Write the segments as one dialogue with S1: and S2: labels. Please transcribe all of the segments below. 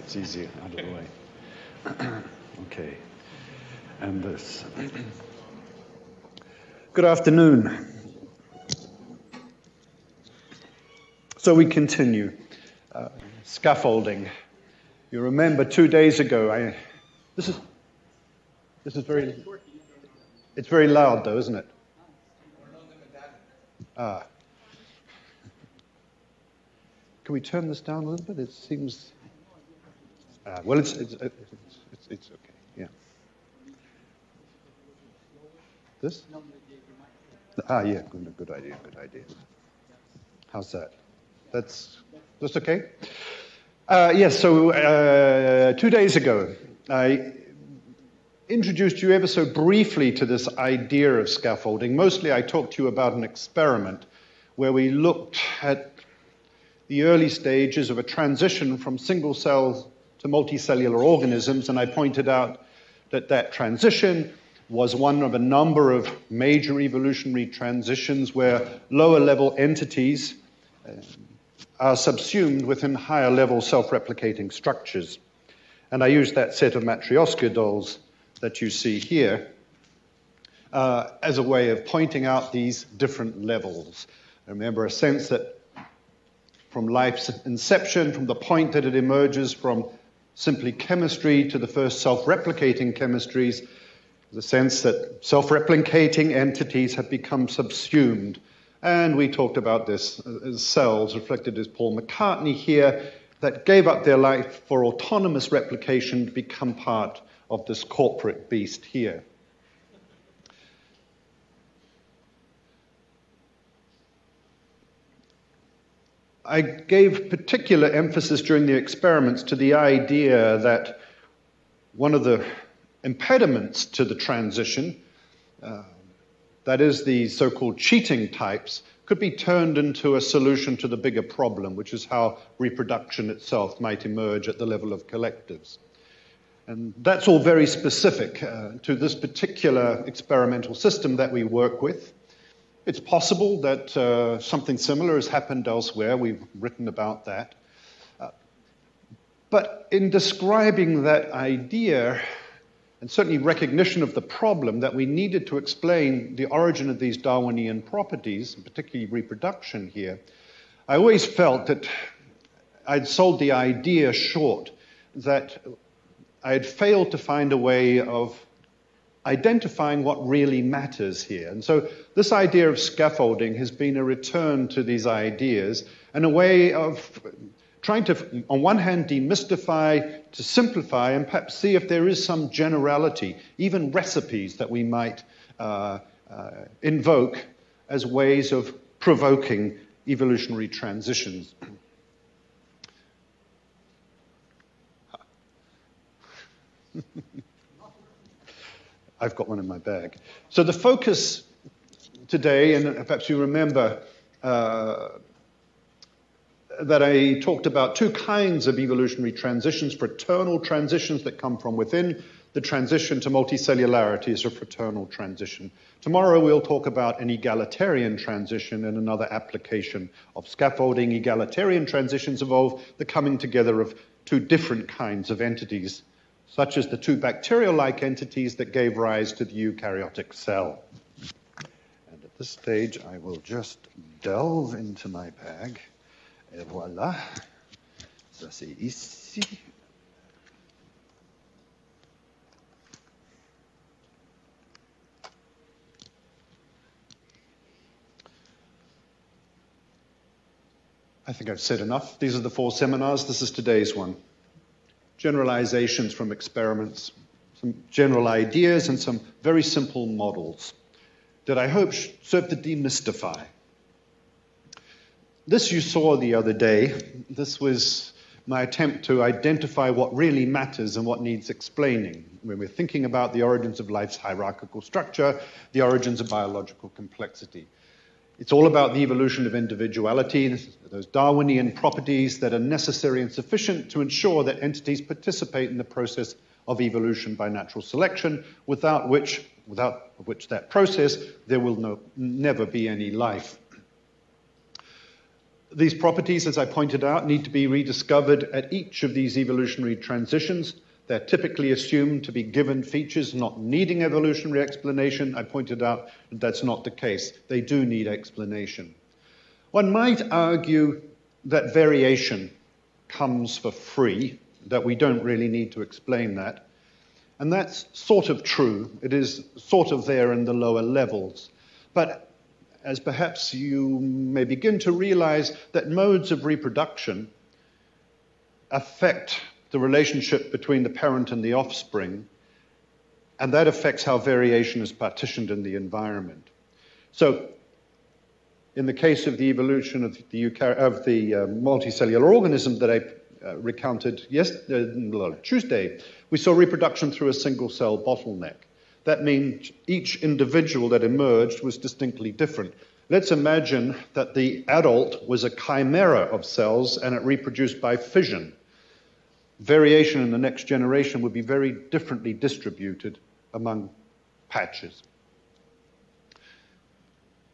S1: it's easier out of the way. Okay. And this. Good afternoon. So we continue. Scaffolding. You remember 2 days ago, this is very, it's very loud though, isn't it? Ah. Can we turn this down a little bit? It seems, well, it's okay, yeah. This? Yeah, good idea. How's that? That's okay? Yes, so 2 days ago, I introduced you ever so briefly to this idea of scaffolding. Mostly I talked to you about an experiment where we looked at the early stages of a transition from single cell to multicellular organisms, and I pointed out that that transition was one of a number of major evolutionary transitions where lower level entities are subsumed within higher level self-replicating structures. And I used that set of Matryoshka dolls that you see here as a way of pointing out these different levels. Remember, a sense that from life's inception, from the point that it emerges from simply chemistry to the first self-replicating chemistries, the sense that self-replicating entities have become subsumed. And we talked about this as cells, reflected as Paul McCartney here, that gave up their life for autonomous replication to become part of this corporate beast here. I gave particular emphasis during the experiments to the idea that one of the impediments to the transition, that is the so-called cheating types, could be turned into a solution to the bigger problem, which is how reproduction itself might emerge at the level of collectives. And that's all very specific to this particular experimental system that we work with. It's possible that something similar has happened elsewhere. We've written about that. But in describing that idea, and certainly recognition of the problem that we needed to explain the origin of these Darwinian properties, and particularly reproduction here, I always felt that I'd sold the idea short, that I had failed to find a way of identifying what really matters here. And so this idea of scaffolding has been a return to these ideas and a way of trying to, on one hand, demystify, to simplify, and perhaps see if there is some generality, even recipes that we might invoke as ways of provoking evolutionary transitions. I've got one in my bag. So the focus today, and perhaps you remember that I talked about two kinds of evolutionary transitions: fraternal transitions that come from within. The transition to multicellularity is a fraternal transition. Tomorrow we'll talk about an egalitarian transition and another application of scaffolding. Egalitarian transitions involve the coming together of two different kinds of entities, such as the two bacterial-like entities that gave rise to the eukaryotic cell. And at this stage, I will just delve into my bag. Et voilà. Ça, c'est ici. I think I've said enough. These are the 4 seminars. This is today's one. Generalizations from experiments, some general ideas, and some very simple models that I hope serve to demystify. This you saw the other day. This was my attempt to identify what really matters and what needs explaining when we're thinking about the origins of life's hierarchical structure, the origins of biological complexity. It's all about the evolution of individuality, those Darwinian properties that are necessary and sufficient to ensure that entities participate in the process of evolution by natural selection, without which that process, there will never be any life. These properties, as I pointed out, need to be rediscovered at each of these evolutionary transitions. They're typically assumed to be given features not needing evolutionary explanation. I pointed out that that's not the case. They do need explanation. One might argue that variation comes for free, that we don't really need to explain that. And that's sort of true. It is sort of there in the lower levels. But as perhaps you may begin to realize that modes of reproduction affect the relationship between the parent and the offspring, and that affects how variation is partitioned in the environment. So, in the case of the evolution of the multicellular organism that I recounted Tuesday, we saw reproduction through a single-cell bottleneck. That means each individual that emerged was distinctly different. Let's imagine that the adult was a chimera of cells and it reproduced by fission. Variation in the next generation would be very differently distributed among patches.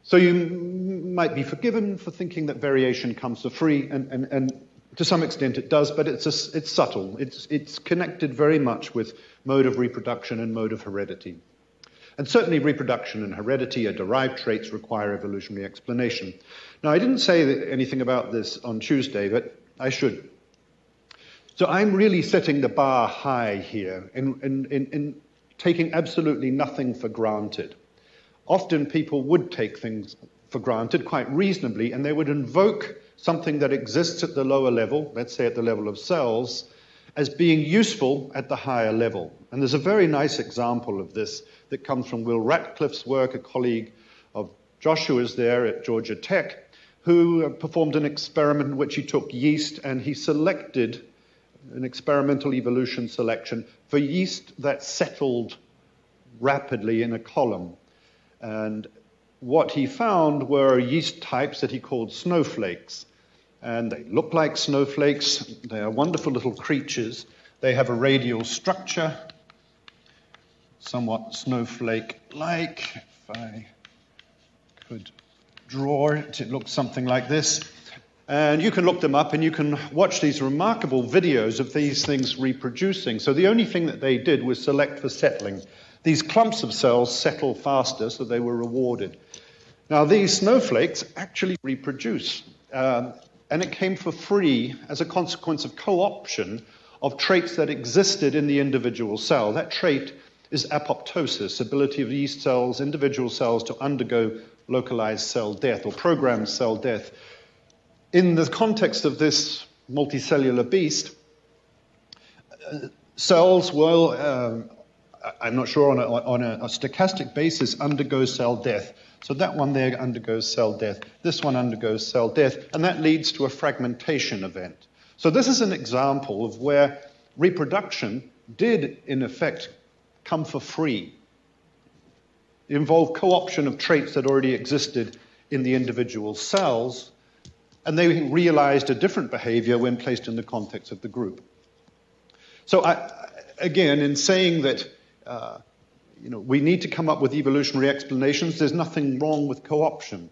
S1: So you might be forgiven for thinking that variation comes for free, and to some extent it does, but it's subtle. It's connected very much with mode of reproduction and mode of heredity. And certainly reproduction and heredity are derived traits require evolutionary explanation. Now, I didn't say anything about this on Tuesday, but I should. So I'm really setting the bar high here in taking absolutely nothing for granted. Often people would take things for granted quite reasonably, and they would invoke something that exists at the lower level, let's say at the level of cells, as being useful at the higher level. And there's a very nice example of this that comes from Will Ratcliffe's work, a colleague of Joshua's there at Georgia Tech, who performed an experiment in which he took yeast and he selected an experimental evolution selection for yeast that settled rapidly in a column. And what he found were yeast types that he called snowflakes. And they look like snowflakes. They are wonderful little creatures. They have a radial structure, somewhat snowflake-like. If I could draw it, it looks something like this. And you can look them up and you can watch these remarkable videos of these things reproducing. So the only thing that they did was select for settling. These clumps of cells settle faster, so they were rewarded. Now, these snowflakes actually reproduce, and it came for free as a consequence of co-option of traits that existed in the individual cell. That trait is apoptosis, ability of yeast cells, individual cells, to undergo localized cell death or programmed cell death. In the context of this multicellular beast, cells will, I'm not sure, on a stochastic basis, undergo cell death. So that one there undergoes cell death. This one undergoes cell death, and that leads to a fragmentation event. So this is an example of where reproduction did, in effect, come for free. It involved co-option of traits that already existed in the individual cells, and they realized a different behavior when placed in the context of the group. So again, in saying that we need to come up with evolutionary explanations, there's nothing wrong with co-option.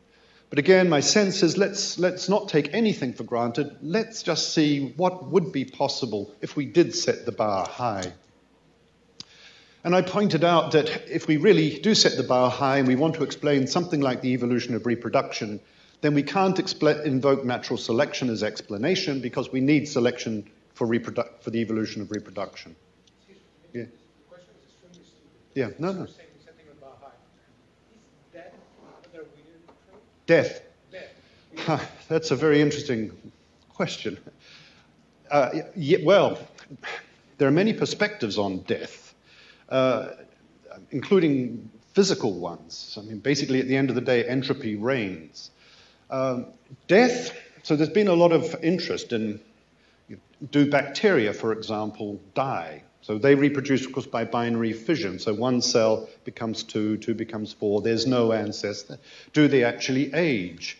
S1: But again, my sense is let's not take anything for granted. Let's just see what would be possible if we did set the bar high. And I pointed out that if we really do set the bar high and we want to explain something like the evolution of reproduction, then we can't invoke natural selection as explanation because we need selection for the evolution of reproduction. Yeah.
S2: The question is extremely stupid.
S1: Yeah, no.
S2: Setting the bar high. Is death a Darwinian
S1: trait?
S2: Death.
S1: Death. That's a very interesting question. Well, there are many perspectives on death, including physical ones. I mean, basically, at the end of the day, entropy reigns. Death, so there's been a lot of interest in, do bacteria, for example, die? So they reproduce, of course, by binary fission. So one cell becomes two, two becomes four. There's no ancestor. Do they actually age?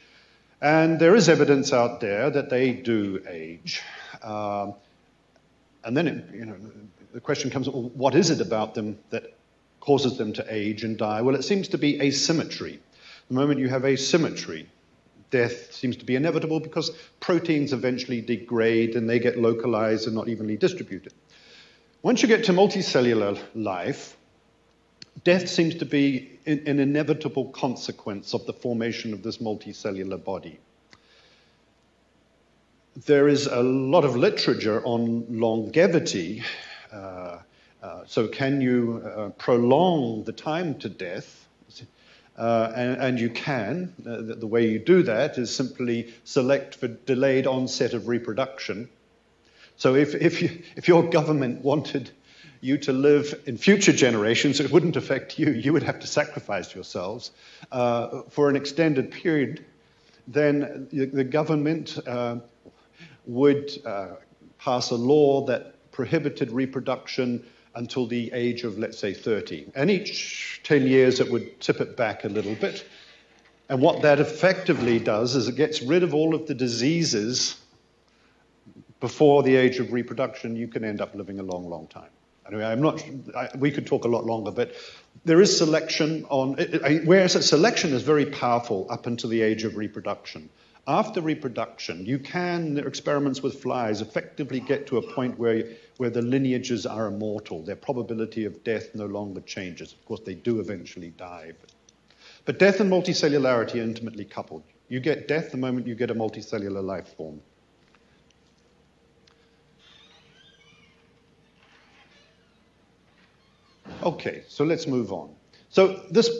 S1: And there is evidence out there that they do age. And then the question comes, well, what is it about them that causes them to age and die? Well, it seems to be asymmetry. The moment you have asymmetry, death seems to be inevitable because proteins eventually degrade and they get localized and not evenly distributed. Once you get to multicellular life, death seems to be an inevitable consequence of the formation of this multicellular body. There is a lot of literature on longevity. So can you prolong the time to death? And you can. The way you do that is simply select for delayed onset of reproduction. So if your government wanted you to live in future generations, it wouldn't affect you. You would have to sacrifice yourselves for an extended period. Then the government would pass a law that prohibited reproduction until the age of, let's say, 30. And each 10 years it would tip it back a little bit. And what that effectively does is it gets rid of all of the diseases before the age of reproduction. You can end up living a long, long time. Anyway, we could talk a lot longer, but there is selection whereas selection is very powerful up until the age of reproduction. After reproduction, there are experiments with flies, effectively get to a point where the lineages are immortal. Their probability of death no longer changes. Of course, they do eventually die. But death and multicellularity are intimately coupled. You get death the moment you get a multicellular life form. Okay, so let's move on. So this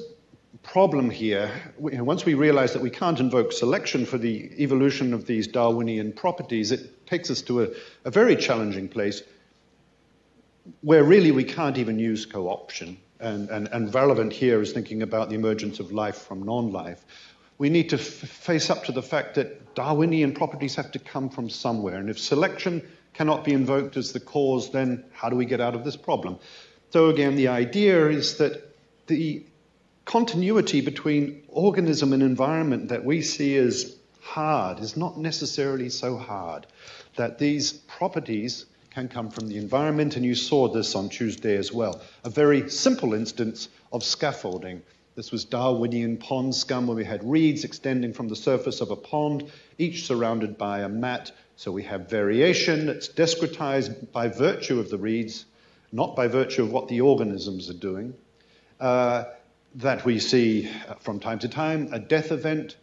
S1: problem here, once we realize that we can't invoke selection for the evolution of these Darwinian properties, it takes us to a very challenging place where really we can't even use co-option. And relevant here is thinking about the emergence of life from non-life. We need to face up to the fact that Darwinian properties have to come from somewhere. And if selection cannot be invoked as the cause, then how do we get out of this problem? So again, the idea is that the continuity between organism and environment that we see as hard is not necessarily so hard, that these properties can come from the environment, and you saw this on Tuesday as well. A very simple instance of scaffolding. This was Darwinian pond scum, where we had reeds extending from the surface of a pond, each surrounded by a mat. So we have variation that's discretized by virtue of the reeds, not by virtue of what the organisms are doing. That we see from time to time, a death event,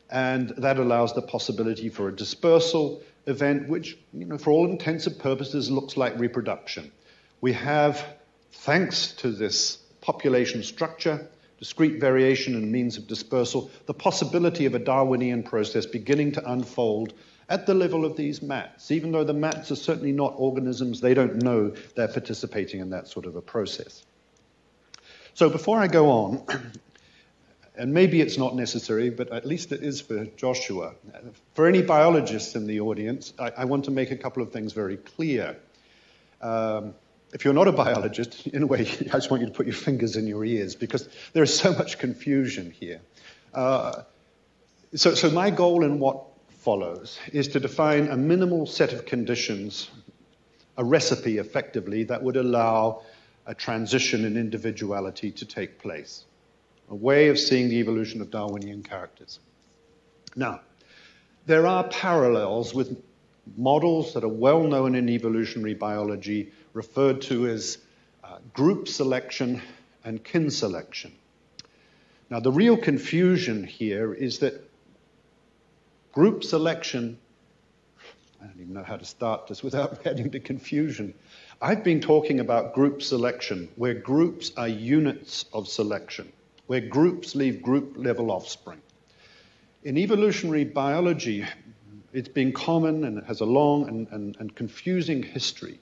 S1: and that allows the possibility for a dispersal event, which, for all intents and purposes, looks like reproduction. We have, thanks to this population structure, discrete variation and means of dispersal, the possibility of a Darwinian process beginning to unfold at the level of these mats. Even though the mats are certainly not organisms, they don't know they're participating in that sort of a process. So before I go on, and maybe it's not necessary, but at least it is for Joshua, for any biologists in the audience, I want to make a couple of things very clear. If you're not a biologist, in a way, I just want you to put your fingers in your ears, because there is so much confusion here. So my goal in what follows is to define a minimal set of conditions, a recipe effectively, that would allow a transition in individuality to take place, a way of seeing the evolution of Darwinian characters. Now, there are parallels with models that are well known in evolutionary biology, referred to as group selection and kin selection. Now, the real confusion here is that group selection, I don't even know how to start this without heading to confusion. I've been talking about group selection, where groups are units of selection, where groups leave group-level offspring. In evolutionary biology, it's been common, and it has a long and confusing history,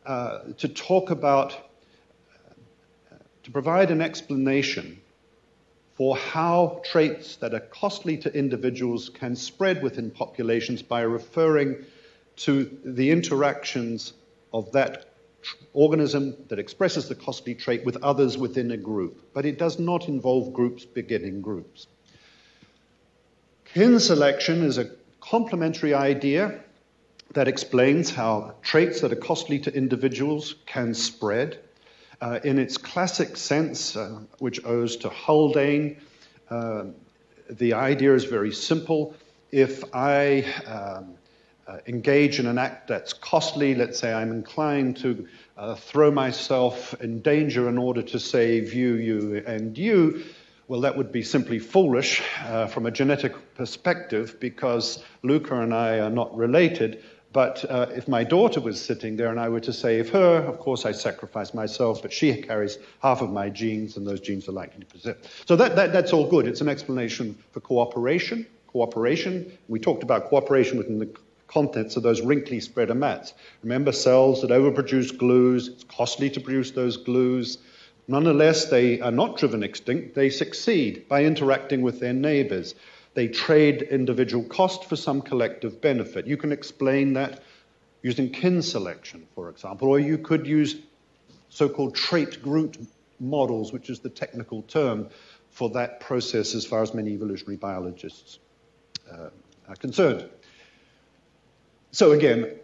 S1: to talk about, to provide an explanation for how traits that are costly to individuals can spread within populations by referring to the interactions of that organism that expresses the costly trait with others within a group. But it does not involve groups begetting groups. Kin selection is a complementary idea that explains how traits that are costly to individuals can spread. In its classic sense, which owes to Haldane, the idea is very simple. If I engage in an act that's costly, let's say I'm inclined to throw myself in danger in order to save you, you, and you, well, that would be simply foolish from a genetic perspective, because Luca and I are not related. But if my daughter was sitting there and I were to save her, of course I sacrifice myself, but she carries half of my genes, and those genes are likely to persist. So that's all good. It's an explanation for cooperation. Cooperation, we talked about cooperation within the contents of those wrinkly spreader mats. Remember, cells that overproduce glues, it's costly to produce those glues. Nonetheless, they are not driven extinct. They succeed by interacting with their neighbors. They trade individual cost for some collective benefit. You can explain that using kin selection, for example, or you could use so-called trait group models, which is the technical term for that process as far as many evolutionary biologists are concerned. So again,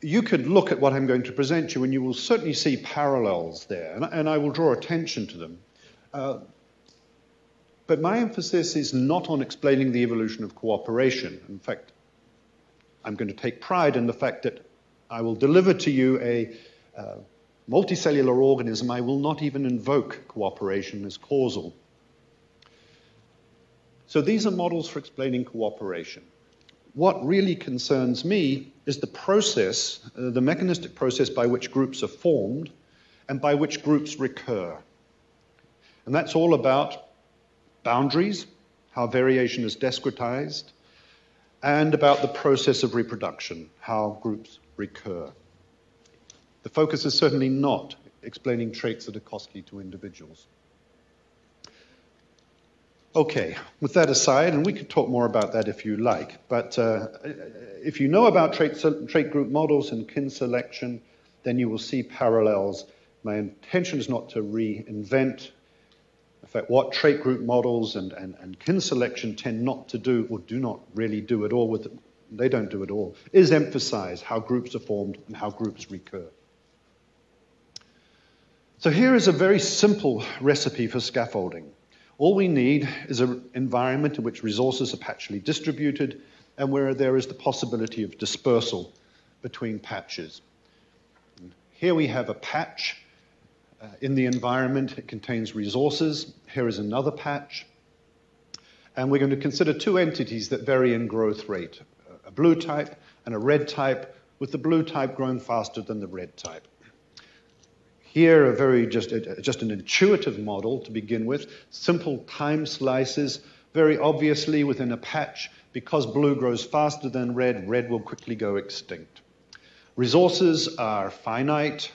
S1: you could look at what I'm going to present you, and you will certainly see parallels there, and I will draw attention to them. But my emphasis is not on explaining the evolution of cooperation. In fact, I'm going to take pride in the fact that I will deliver to you a multicellular organism. I will not even invoke cooperation as causal. So these are models for explaining cooperation. What really concerns me is the process, the mechanistic process by which groups are formed and by which groups recur. And that's all about boundaries, how variation is discretized, and about the process of reproduction, how groups recur. The focus is certainly not explaining traits that are costly to individuals. Okay, with that aside, and we could talk more about that if you like, but if you know about trait group models and kin selection, then you will see parallels. My intention is not to reinvent. In fact, what trait group models and kin selection tend not to do, or do not really do at all, they don't do at all, is emphasize how groups are formed and how groups recur. So here is a very simple recipe for scaffolding. All we need is an environment in which resources are patchily distributed and where there is the possibility of dispersal between patches. And here we have a patch in the environment. It contains resources. Here is another patch. And we're going to consider two entities that vary in growth rate, a blue type and a red type, with the blue type growing faster than the red type. Here, just an intuitive model to begin with, simple time slices, very obviously within a patch, because blue grows faster than red, red will quickly go extinct. Resources are finite,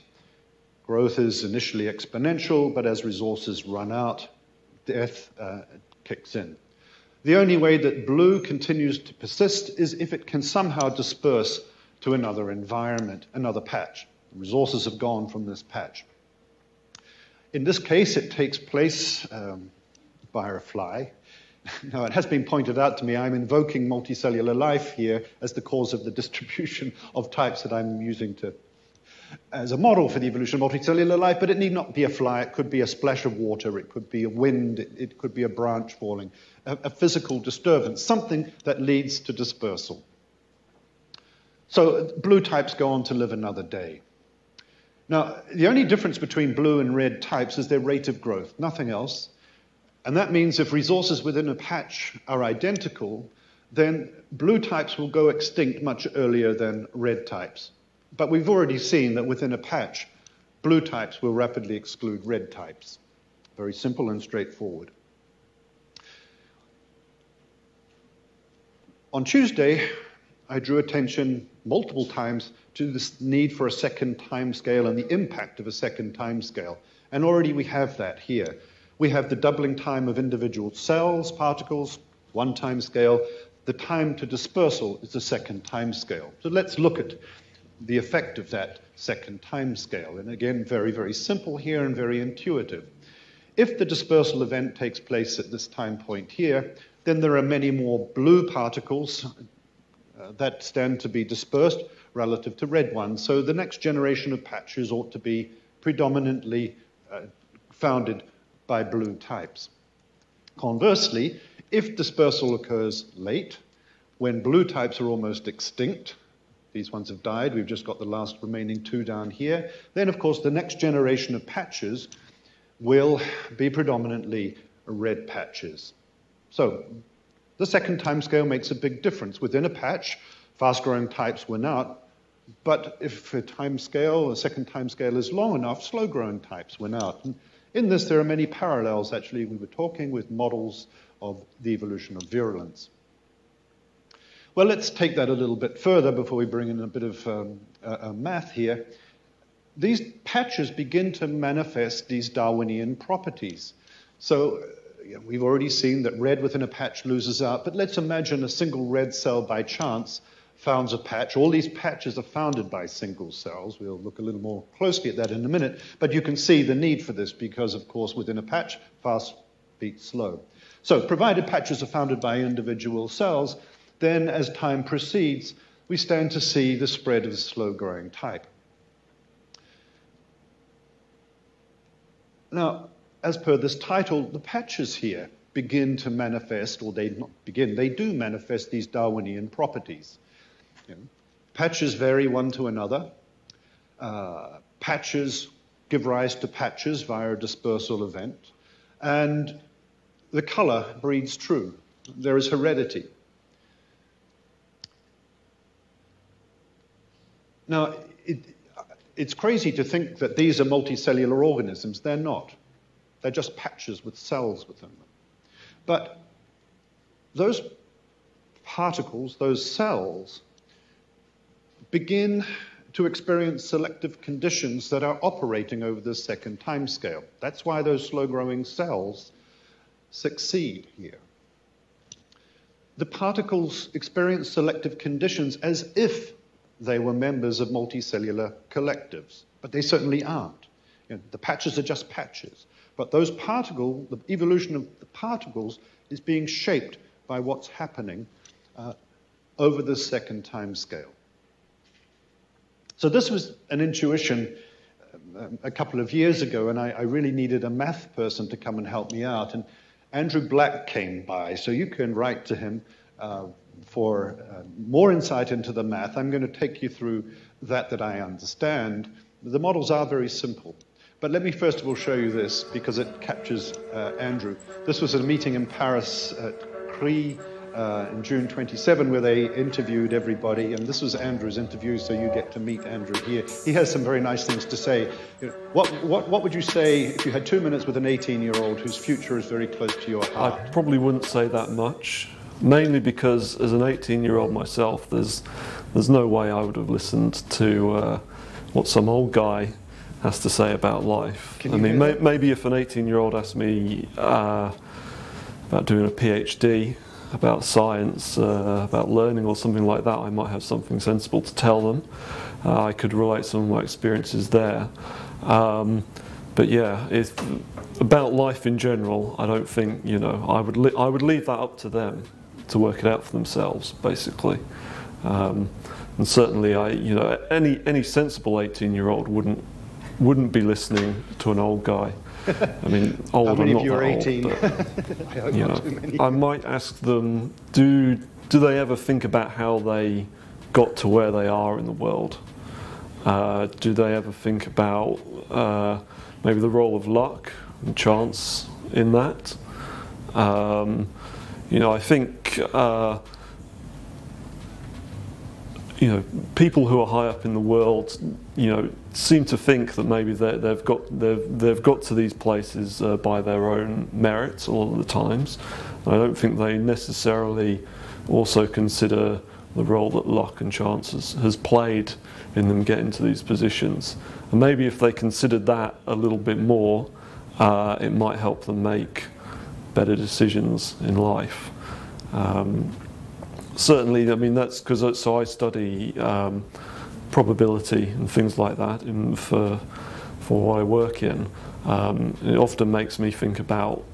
S1: growth is initially exponential, but as resources run out, death kicks in. The only way that blue continues to persist is if it can somehow disperse to another environment, another patch. Resources have gone from this patch. In this case, it takes place via a fly. Now, it has been pointed out to me I'm invoking multicellular life here as the cause of the distribution of types that I'm using as a model for the evolution of multicellular life, but it need not be a fly. It could be a splash of water. It could be a wind. It could be a branch falling, a physical disturbance, something that leads to dispersal. So blue types go on to live another day. Now, the only difference between blue and red types is their rate of growth, nothing else. And that means if resources within a patch are identical, then blue types will go extinct much earlier than red types. But we've already seen that within a patch, blue types will rapidly exclude red types. Very simple and straightforward. On Tuesday, I drew attention multiple times to this need for a second timescale and the impact of a second timescale. And already we have that here. We have the doubling time of individual cells, particles, one timescale. The time to dispersal is the second timescale. So let's look at the effect of that second timescale. And again, very, very simple here and very intuitive. If the dispersal event takes place at this time point here, then there are many more blue particles that stand to be dispersed relative to red ones. So the next generation of patches ought to be predominantly founded by blue types. Conversely, If dispersal occurs late, when blue types are almost extinct, these ones have died, we've just got the last remaining 2 down here, then of course the next generation of patches will be predominantly red patches. So the second timescale makes a big difference. Within a patch, fast-growing types win out, but if a second timescale is long enough, slow-growing types win out. And in this, there are many parallels, actually. We were talking with models of the evolution of virulence. Well, let's take that a little bit further before we bring in a bit of math here. These patches begin to manifest these Darwinian properties. So we've already seen that red within a patch loses out, but let's imagine a single red cell by chance founds a patch. All these patches are founded by single cells. We'll look a little more closely at that in a minute, but you can see the need for this because, of course, within a patch, fast beats slow. So provided patches are founded by individual cells, then as time proceeds, we stand to see the spread of the slow-growing type. Now, as per this title, the patches here begin to manifest, or they not begin, they do manifest these Darwinian properties. Patches vary one to another. Patches give rise to patches via a dispersal event. And the color breeds true. There is heredity. Now, it's crazy to think that these are multicellular organisms. They're not. They're just patches with cells within them. But those particles, those cells, begin to experience selective conditions that are operating over the second timescale. That's why those slow-growing cells succeed here. The particles experience selective conditions as if they were members of multicellular collectives, but they certainly aren't. The patches are just patches. But those particles, the evolution of the particles is being shaped by what's happening over the second timescale. So this was an intuition a couple of years ago, and I really needed a math person to come and help me out. And Andrew Black came by, so you can write to him for more insight into the math. I'm going to take you through that I understand. The models are very simple. But let me first of all show you this, because it captures Andrew. This was a meeting in Paris at CRI in June 27, where they interviewed everybody, and this was Andrew's interview, so you get to meet Andrew here. He has some very nice things to say. What would you say if you had 2 minutes with an 18-year-old whose future is very close to your heart?
S3: I probably wouldn't say that much, mainly because as an 18-year-old myself, there's no way I would have listened to what some old guy has to say about life. I mean, maybe if an 18-year-old asked me about doing a PhD, about science, about learning or something like that, I might have something sensible to tell them. I could relate some of my experiences there. But yeah, it's about life in general. I don't think, I would leave that up to them to work it out for themselves, basically. And certainly, any sensible 18-year-old wouldn't be listening to an old guy. I mean, old.
S1: How many
S3: I'm
S1: of you are 18?
S3: Old, but,
S1: I hope not too many.
S3: I might ask them, do they ever think about how they got to where they are in the world? Do they ever think about maybe the role of luck and chance in that? I think people who are high up in the world, seem to think that maybe they've got to these places by their own merits a lot of the times. I don't think they necessarily also consider the role that luck and chance has played in them getting to these positions. And maybe if they considered that a little bit more, it might help them make better decisions in life. Certainly, I mean, that's because I study probability and things like that for what I work in. It often makes me think about,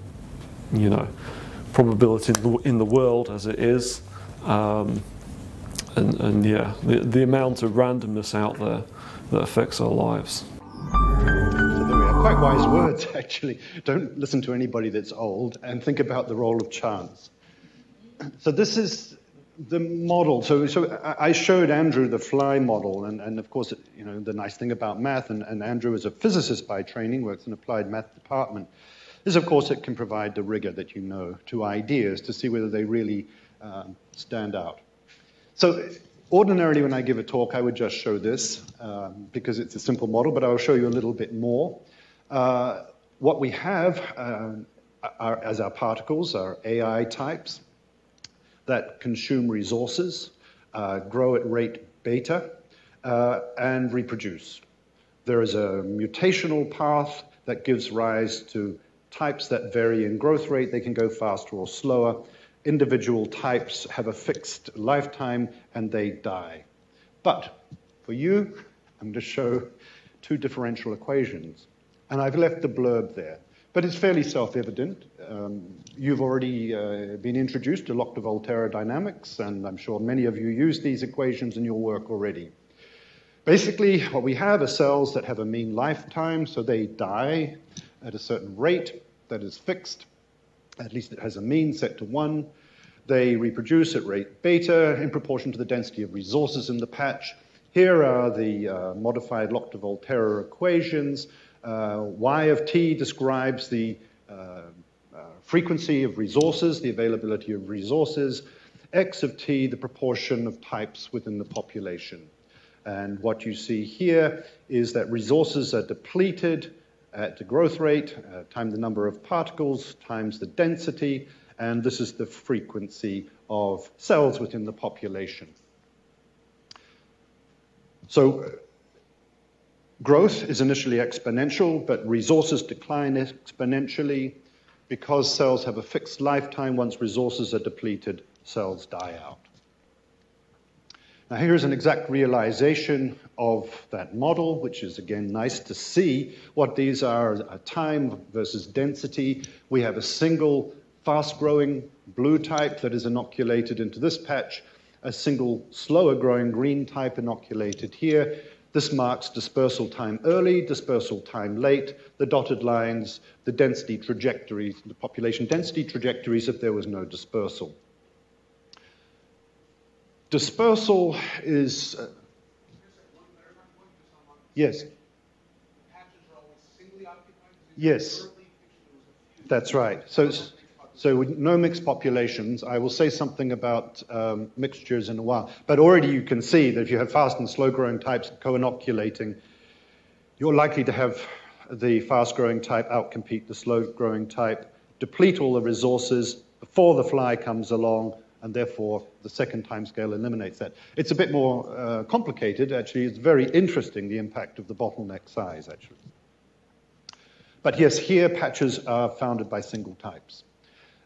S3: probability in the world as it is, and yeah, the amount of randomness out there that affects our lives.
S1: So there we are. Quite wise words, actually. Don't listen to anybody that's old, and think about the role of chance. So this is the model. So I showed Andrew the fly model, and of course, you know, the nice thing about math, and Andrew is a physicist by training, works in applied math department, is of course it can provide the rigor that you know to ideas to see whether they really stand out. So ordinarily when I give a talk, I would just show this because it's a simple model, but I'll show you a little bit more. What we have as our particles are AI types that consume resources, grow at rate beta, and reproduce. There is a mutational path that gives rise to types that vary in growth rate. They can go faster or slower. Individual types have a fixed lifetime and they die. But for you, I'm going to show two differential equations. And I've left the blurb there. But it's fairly self-evident. You've already been introduced to Lockyer-Volterra dynamics, and I'm sure many of you use these equations in your work already. Basically, what we have are cells that have a mean lifetime, so they die at a certain rate that is fixed. At least it has a mean set to 1. They reproduce at rate beta in proportion to the density of resources in the patch. Here are the modified Lockyer-Volterra equations. Y of t describes the frequency of resources, the availability of resources. X of t, the proportion of types within the population. And what you see here is that resources are depleted at the growth rate, times the number of particles, times the density, and this is the frequency of cells within the population. So growth is initially exponential, but resources decline exponentially. Because cells have a fixed lifetime, once resources are depleted, cells die out. Now here's an exact realization of that model, which is again nice to see. What these are time versus density. We have a single fast-growing blue type that is inoculated into this patch, a single slower-growing green type inoculated here. This marks dispersal time early, dispersal time late, the dotted lines, the density trajectories, the population density trajectories if there was no dispersal. Dispersal is... yes. Yes, that's right. So with no mixed populations, I will say something about mixtures in a while. But already you can see that if you have fast and slow-growing types co-inoculating, you're likely to have the fast-growing type outcompete the slow-growing type, deplete all the resources before the fly comes along, and therefore the second timescale eliminates that. It's a bit more complicated, actually. It's very interesting, the impact of the bottleneck size, actually. But yes, here patches are founded by single types.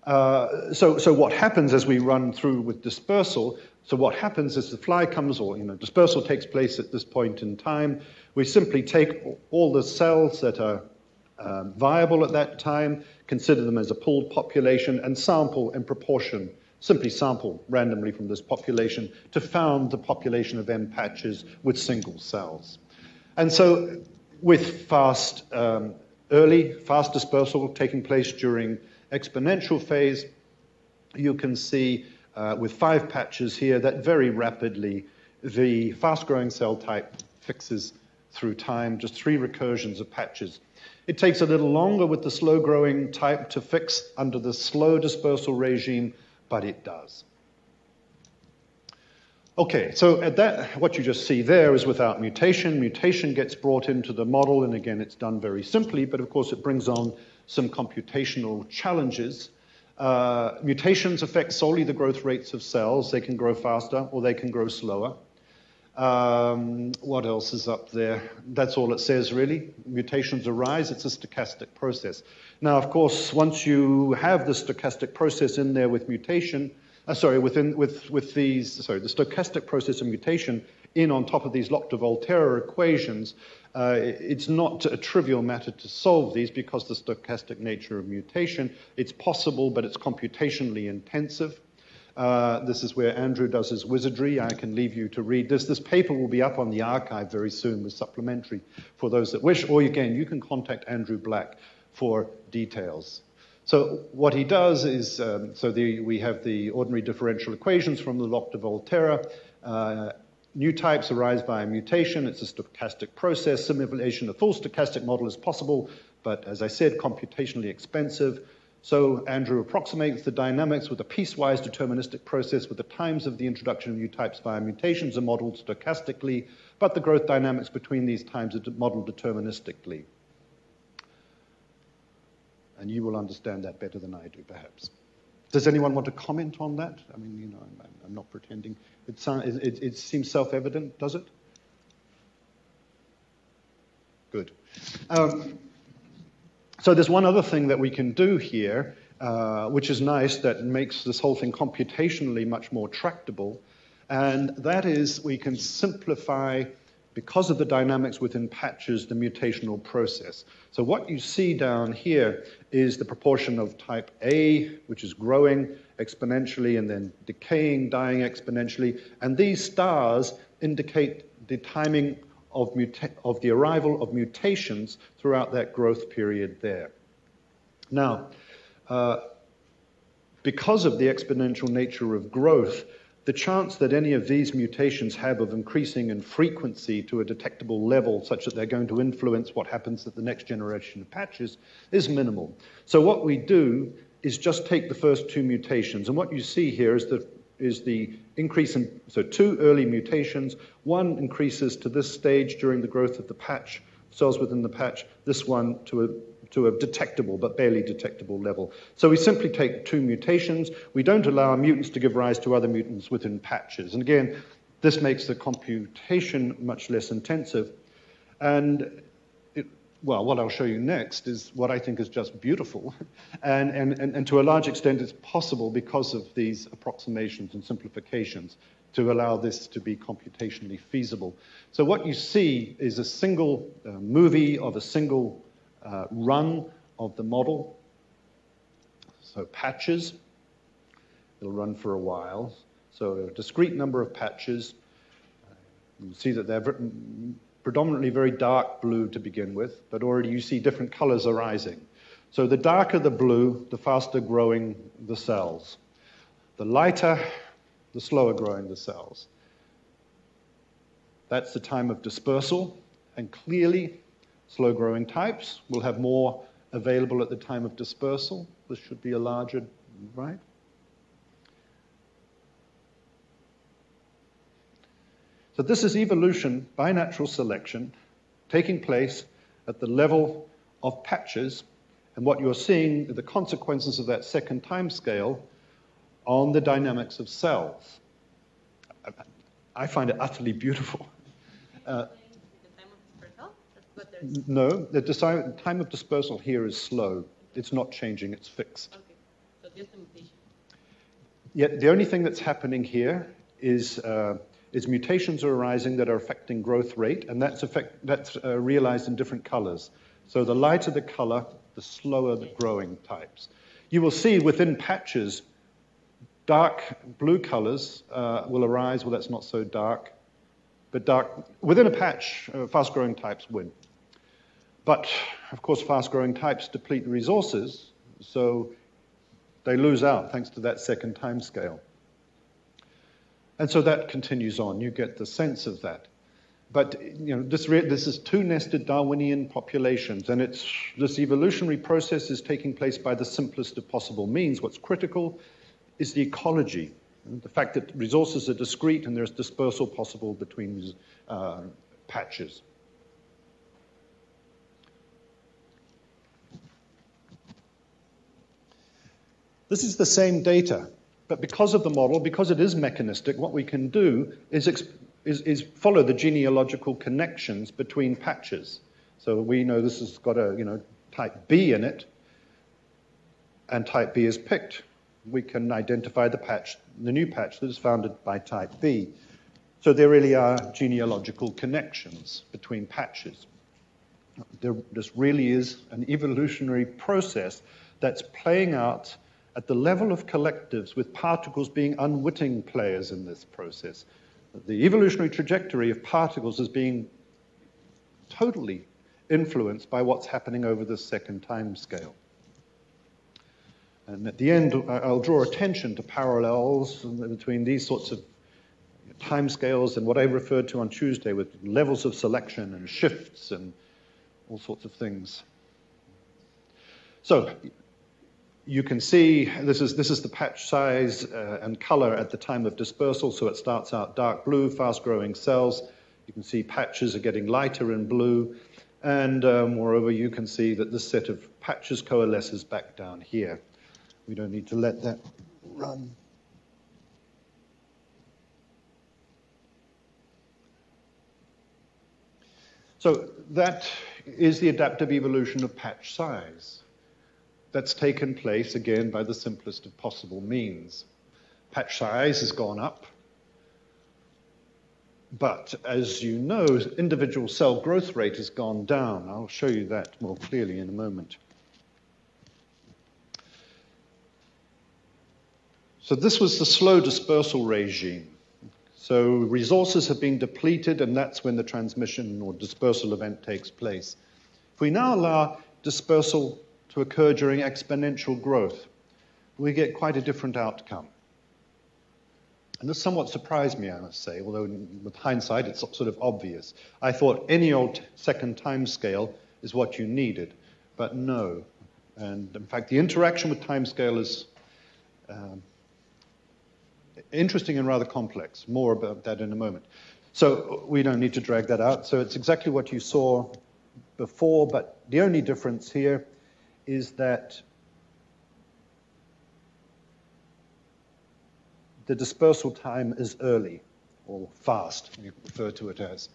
S1: So what happens as we run through with dispersal, so what happens is the fly comes, or dispersal takes place at this point in time. We simply take all the cells that are viable at that time, consider them as a pooled population, and sample in proportion, simply sample randomly from this population to found the population of M patches with single cells. And so with fast dispersal taking place during exponential phase, you can see with 5 patches here that very rapidly the fast-growing cell type fixes through time, just 3 recursions of patches. It takes a little longer with the slow-growing type to fix under the slow dispersal regime, but it does. Okay, so at that, what you just see there is without mutation. Mutation gets brought into the model, and again, it's done very simply, but of course it brings on some computational challenges. Mutations affect solely the growth rates of cells. They can grow faster or they can grow slower. What else is up there? That's all it says, really. Mutations arise. It's a stochastic process. Now, of course, once you have the stochastic process in there with mutation, the stochastic process of mutation in on top of these Lockyer-Volterra equations, it's not a trivial matter to solve these because the stochastic nature of mutation. It's possible, but it's computationally intensive. This is where Andrew does his wizardry. I can leave you to read this. This paper will be up on the archive very soon with supplementary for those that wish, or again, you can contact Andrew Black for details. So what he does is, we have the ordinary differential equations from the Locke de Volterra. New types arise via mutation. It's a stochastic process. Simulation of full stochastic model is possible, but as I said, computationally expensive. So Andrew approximates the dynamics with a piecewise deterministic process with the times of the introduction of new types via mutations are modeled stochastically, but the growth dynamics between these times are modeled deterministically. And you will understand that better than I do, perhaps. Does anyone want to comment on that? I mean, you know, I'm not pretending. It seems self-evident, does it? Good. So there's one other thing that we can do here, which is nice, that makes this whole thing computationally much more tractable, and that is we can simplify, because of the dynamics within patches, the mutational process. So what you see down here is the proportion of type A, which is growing exponentially and then decaying, dying exponentially, and these stars indicate the timing of the arrival of mutations throughout that growth period there. Now, because of the exponential nature of growth, the chance that any of these mutations have of increasing in frequency to a detectable level such that they're going to influence what happens at the next generation of patches is minimal. So what we do is just take the first two mutations, and what you see here is the increase in, so two early mutations. One increases to this stage during the growth of the patch, cells within the patch, this one to a detectable but barely detectable level. So we simply take two mutations. We don't allow mutants to give rise to other mutants within patches. And again, this makes the computation much less intensive. And well, what I'll show you next is what I think is just beautiful. And to a large extent, it's possible because of these approximations and simplifications to allow this to be computationally feasible. So what you see is a single movie of a single run of the model. So patches, it'll run for a while. So a discrete number of patches. You see that they're predominantly very dark blue to begin with, but already you see different colors arising. So the darker the blue, the faster growing the cells. The lighter, the slower growing the cells. That's the time of dispersal, and clearly slow growing types will have more available at the time of dispersal. This should be a larger, right? So this is evolution by natural selection taking place at the level of patches, and what you're seeing are the consequences of that second time scale on the dynamics of cells. I find it utterly beautiful. No, the time of dispersal here is slow. It's not changing, it's fixed.
S4: Okay, so just a mutation.
S1: Yet the only thing that's happening here is mutations are arising that are affecting growth rate, and that's realized in different colors. So the lighter the color, the slower the growing types. You will see within patches, dark blue colors will arise. Well, that's not so dark, but within a patch, fast-growing types win. But, of course, fast-growing types deplete resources, so they lose out thanks to that second time scale. And so that continues on. You get the sense of that. But you know, this is two nested Darwinian populations, and this evolutionary process is taking place by the simplest of possible means. What's critical is the ecology, the fact that resources are discrete and there's dispersal possible between patches. This is the same data, but because of the model, because it is mechanistic, what we can do is follow the genealogical connections between patches. So we know this has got a type B in it, and type B is picked. We can identify the new patch that is founded by type B. So there really are genealogical connections between patches. This really is an evolutionary process that's playing out at the level of collectives, with particles being unwitting players in this process. The evolutionary trajectory of particles is being totally influenced by what's happening over the second time scale. And at the end, I'll draw attention to parallels between these sorts of timescales and what I referred to on Tuesday with levels of selection and shifts and all sorts of things. So you can see this is the patch size and color at the time of dispersal. So it starts out dark blue, fast-growing cells. You can see patches are getting lighter in blue. And moreover, you can see that this set of patches coalesces back down here. We don't need to let that run. So that is the adaptive evolution of patch size. That's taken place, again, by the simplest of possible means. Patch size has gone up. But as you know, individual cell growth rate has gone down. I'll show you that more clearly in a moment. So this was the slow dispersal regime. So resources have been depleted, and that's when the transmission or dispersal event takes place. If we now allow dispersal to occur during exponential growth, we get quite a different outcome. And this somewhat surprised me, I must say, although with hindsight it's sort of obvious. I thought any old second time scale is what you needed, but no. And in fact, the interaction with time scale is interesting and rather complex. More about that in a moment. So we don't need to drag that out. So it's exactly what you saw before, but the only difference here is that the dispersal time is early, or fast, you refer to it as.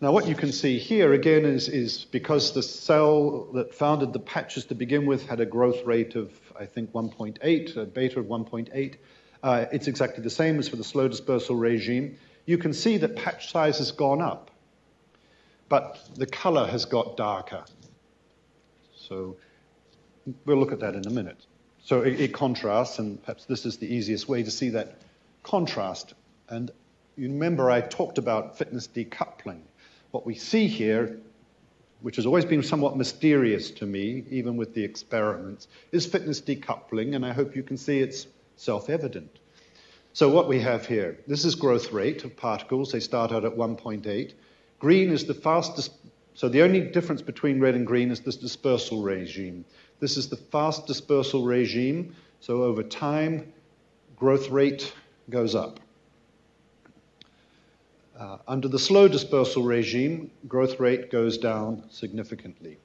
S1: Now what you can see here again is because the cell that founded the patches to begin with had a growth rate of, I think, 1.8, a beta of 1.8. It's exactly the same as for the slow dispersal regime. You can see that patch size has gone up, but the color has got darker. So we'll look at that in a minute. So it contrasts, and perhaps this is the easiest way to see that contrast. And you remember I talked about fitness decoupling. What we see here, which has always been somewhat mysterious to me, even with the experiments, is fitness decoupling, and I hope you can see it's self-evident. So what we have here, this is growth rate of particles. They start out at 1.8. Green is the fastest. So the only difference between red and green is this dispersal regime. This is the fast dispersal regime. So over time, growth rate goes up. Under the slow dispersal regime, growth rate goes down significantly.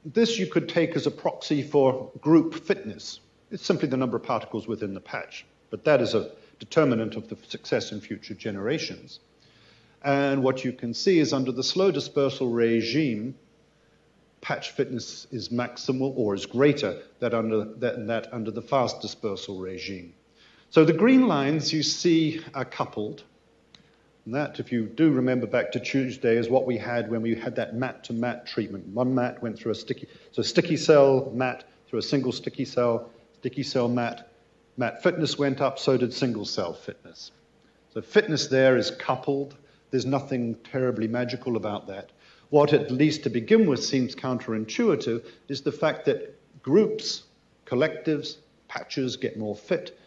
S1: This you could take as a proxy for group fitness. It's simply the number of particles within the patch, but that is a determinant of the success in future generations. And what you can see is under the slow dispersal regime, patch fitness is maximal or is greater than under the fast dispersal regime. So the green lines you see are coupled. And that, if you do remember back to Tuesday, is what we had when we had that mat-to-mat treatment. One mat went through a sticky cell mat through a single sticky cell mat. Mat fitness went up, so did single cell fitness. So fitness there is coupled. There's nothing terribly magical about that. What, at least to begin with, seems counterintuitive is the fact that groups, collectives, patches get more fit,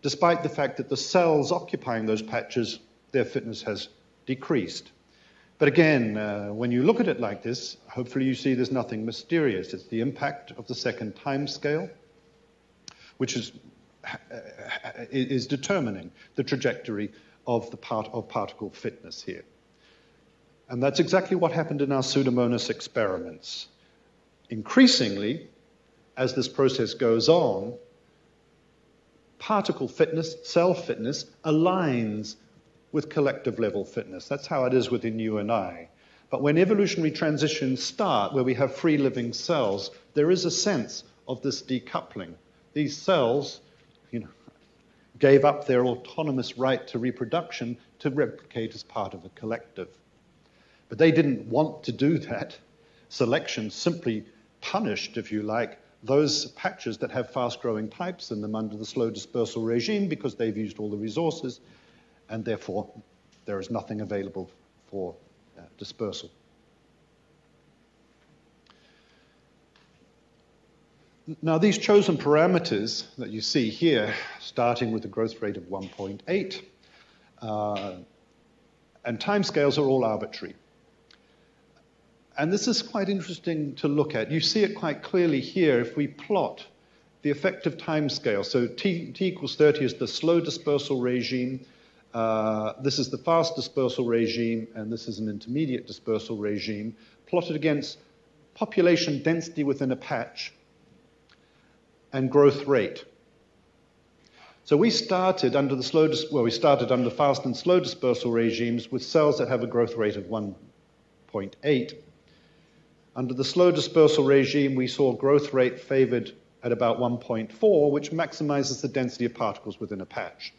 S1: despite the fact that the cells occupying those patches, their fitness has decreased. But again, when you look at it like this, hopefully you see there's nothing mysterious. It's the impact of the second time scale, which is determining the trajectory of the particle fitness here. And that's exactly what happened in our Pseudomonas experiments. Increasingly, as this process goes on, particle fitness, cell fitness, aligns with collective level fitness. That's how it is within you and I. But when evolutionary transitions start, where we have free living cells, there is a sense of this decoupling. These cells, gave up their autonomous right to reproduction to replicate as part of a collective. But they didn't want to do that. Selection simply punished, if you like, those patches that have fast-growing types in them under the slow dispersal regime because they've used all the resources, and therefore there is nothing available for dispersal. Now, these chosen parameters that you see here, starting with a growth rate of 1.8, and timescales are all arbitrary. And this is quite interesting to look at. You see it quite clearly here if we plot the effective timescale. So t equals 30 is the slow dispersal regime. This is the fast dispersal regime, and this is an intermediate dispersal regime, plotted against population density within a patch and growth rate. So we started under the fast and slow dispersal regimes with cells that have a growth rate of 1.8. Under the slow dispersal regime, we saw growth rate favored at about 1.4, which maximizes the density of particles within a patch.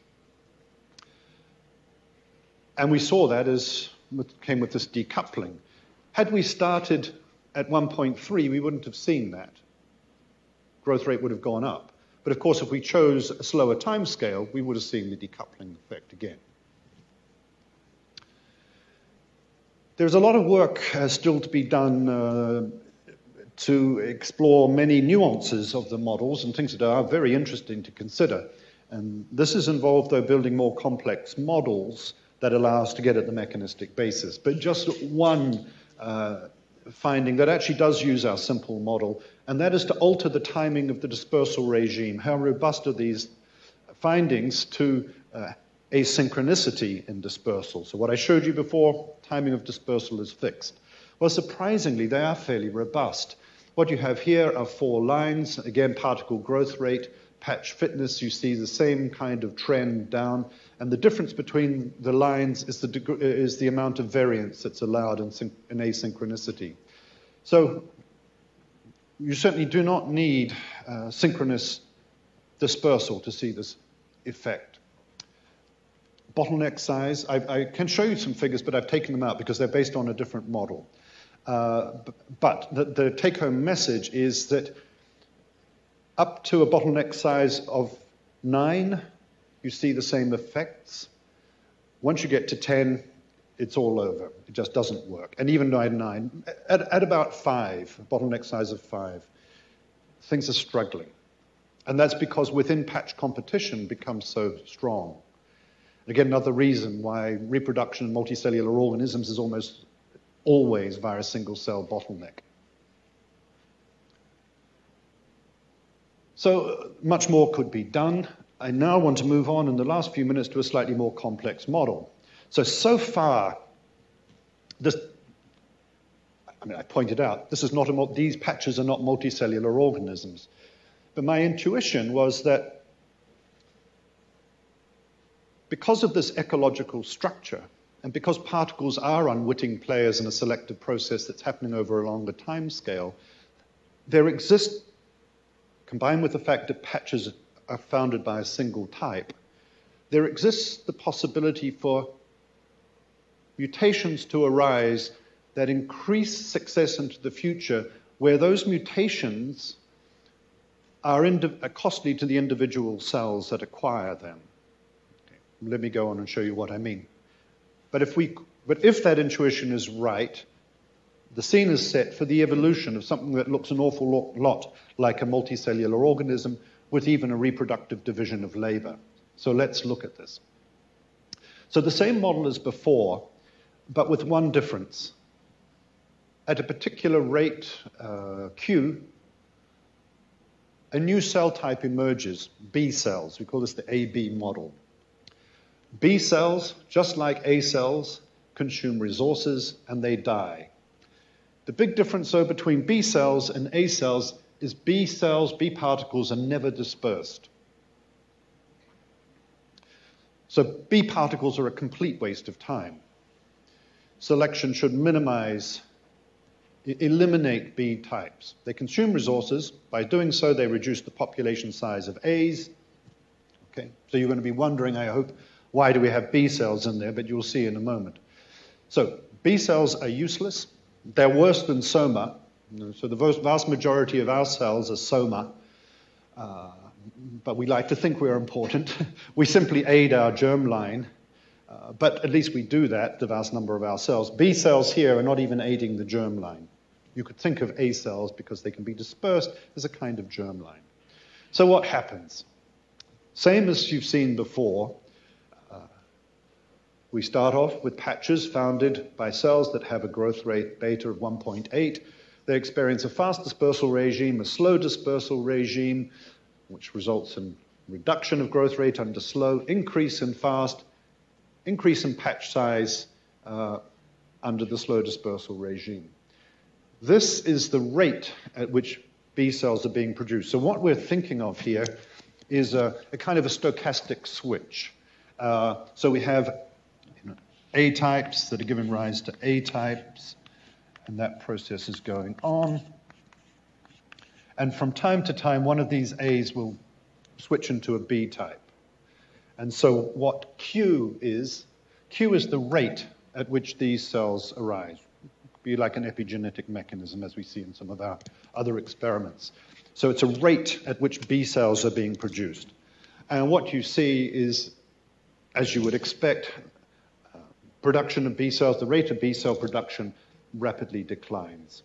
S1: And we saw that as came with this decoupling. Had we started at 1.3, we wouldn't have seen that. Growth rate would have gone up. But of course, if we chose a slower time scale, we would have seen the decoupling effect again. There's a lot of work still to be done to explore many nuances of the models and things that are very interesting to consider. And this is involved, though, building more complex models that allow us to get at the mechanistic basis. But just one finding that actually does use our simple model, and that is to alter the timing of the dispersal regime. How robust are these findings to asynchronicity in dispersal? So what I showed you before, timing of dispersal is fixed. Well, surprisingly, they are fairly robust. What you have here are 4 lines, again, particle growth rate, patch fitness, you see the same kind of trend down, and the difference between the lines is the amount of variance that's allowed in asynchronicity. So you certainly do not need synchronous dispersal to see this effect. Bottleneck size, I can show you some figures, but I've taken them out because they're based on a different model. But the take-home message is that up to a bottleneck size of 9, you see the same effects. Once you get to 10, it's all over. It just doesn't work. And even 9, at about 5, a bottleneck size of 5, things are struggling. And that's because within patch competition becomes so strong. Again, another reason why reproduction in multicellular organisms is almost always via a single-cell bottleneck. So much more could be done. I now want to move on in the last few minutes to a slightly more complex model. So far, I pointed out, this is not these patches are not multicellular organisms. But my intuition was that because of this ecological structure, and because particles are unwitting players in a selective process that's happening over a longer time scale, there exists, combined with the fact that patches are founded by a single type, there exists the possibility for mutations to arise that increase success into the future, where those mutations are costly to the individual cells that acquire them. Okay. Let me go on and show you what I mean. But if that intuition is right, the scene is set for the evolution of something that looks an awful lot like a multicellular organism with even a reproductive division of labor. So let's look at this. So the same model as before, but with one difference. At a particular rate, Q, a new cell type emerges, B cells. We call this the AB model. B cells, just like A cells, consume resources and they die. The big difference, though, between B cells and A cells is B cells, B particles, are never dispersed. So B particles are a complete waste of time. Selection should eliminate B types. They consume resources. By doing so, they reduce the population size of A's. Okay, so you're going to be wondering, I hope, why do we have B cells in there? But you'll see in a moment. So B cells are useless. They're worse than Soma. So the vast majority of our cells are Soma. But we like to think we're important. We simply aid our germline. But at least we do that, the vast number of our cells. B cells here are not even aiding the germline. You could think of A cells, because they can be dispersed, as a kind of germline. So what happens? Same as you've seen before. We start off with patches founded by cells that have a growth rate beta of 1.8. They experience a fast dispersal regime, a slow dispersal regime, which results in reduction of growth rate under slow, increase in fast, increase in patch size under the slow dispersal regime. This is the rate at which B cells are being produced. So what we're thinking of here is a kind of a stochastic switch. So we have A types that are giving rise to A types, and that process is going on. And from time to time, one of these A's will switch into a B type. And so what Q is the rate at which these cells arise. Be like an epigenetic mechanism, as we see in some of our other experiments. So it's a rate at which B cells are being produced. And what you see is, as you would expect, production of B cells, the rate of B cell production rapidly declines.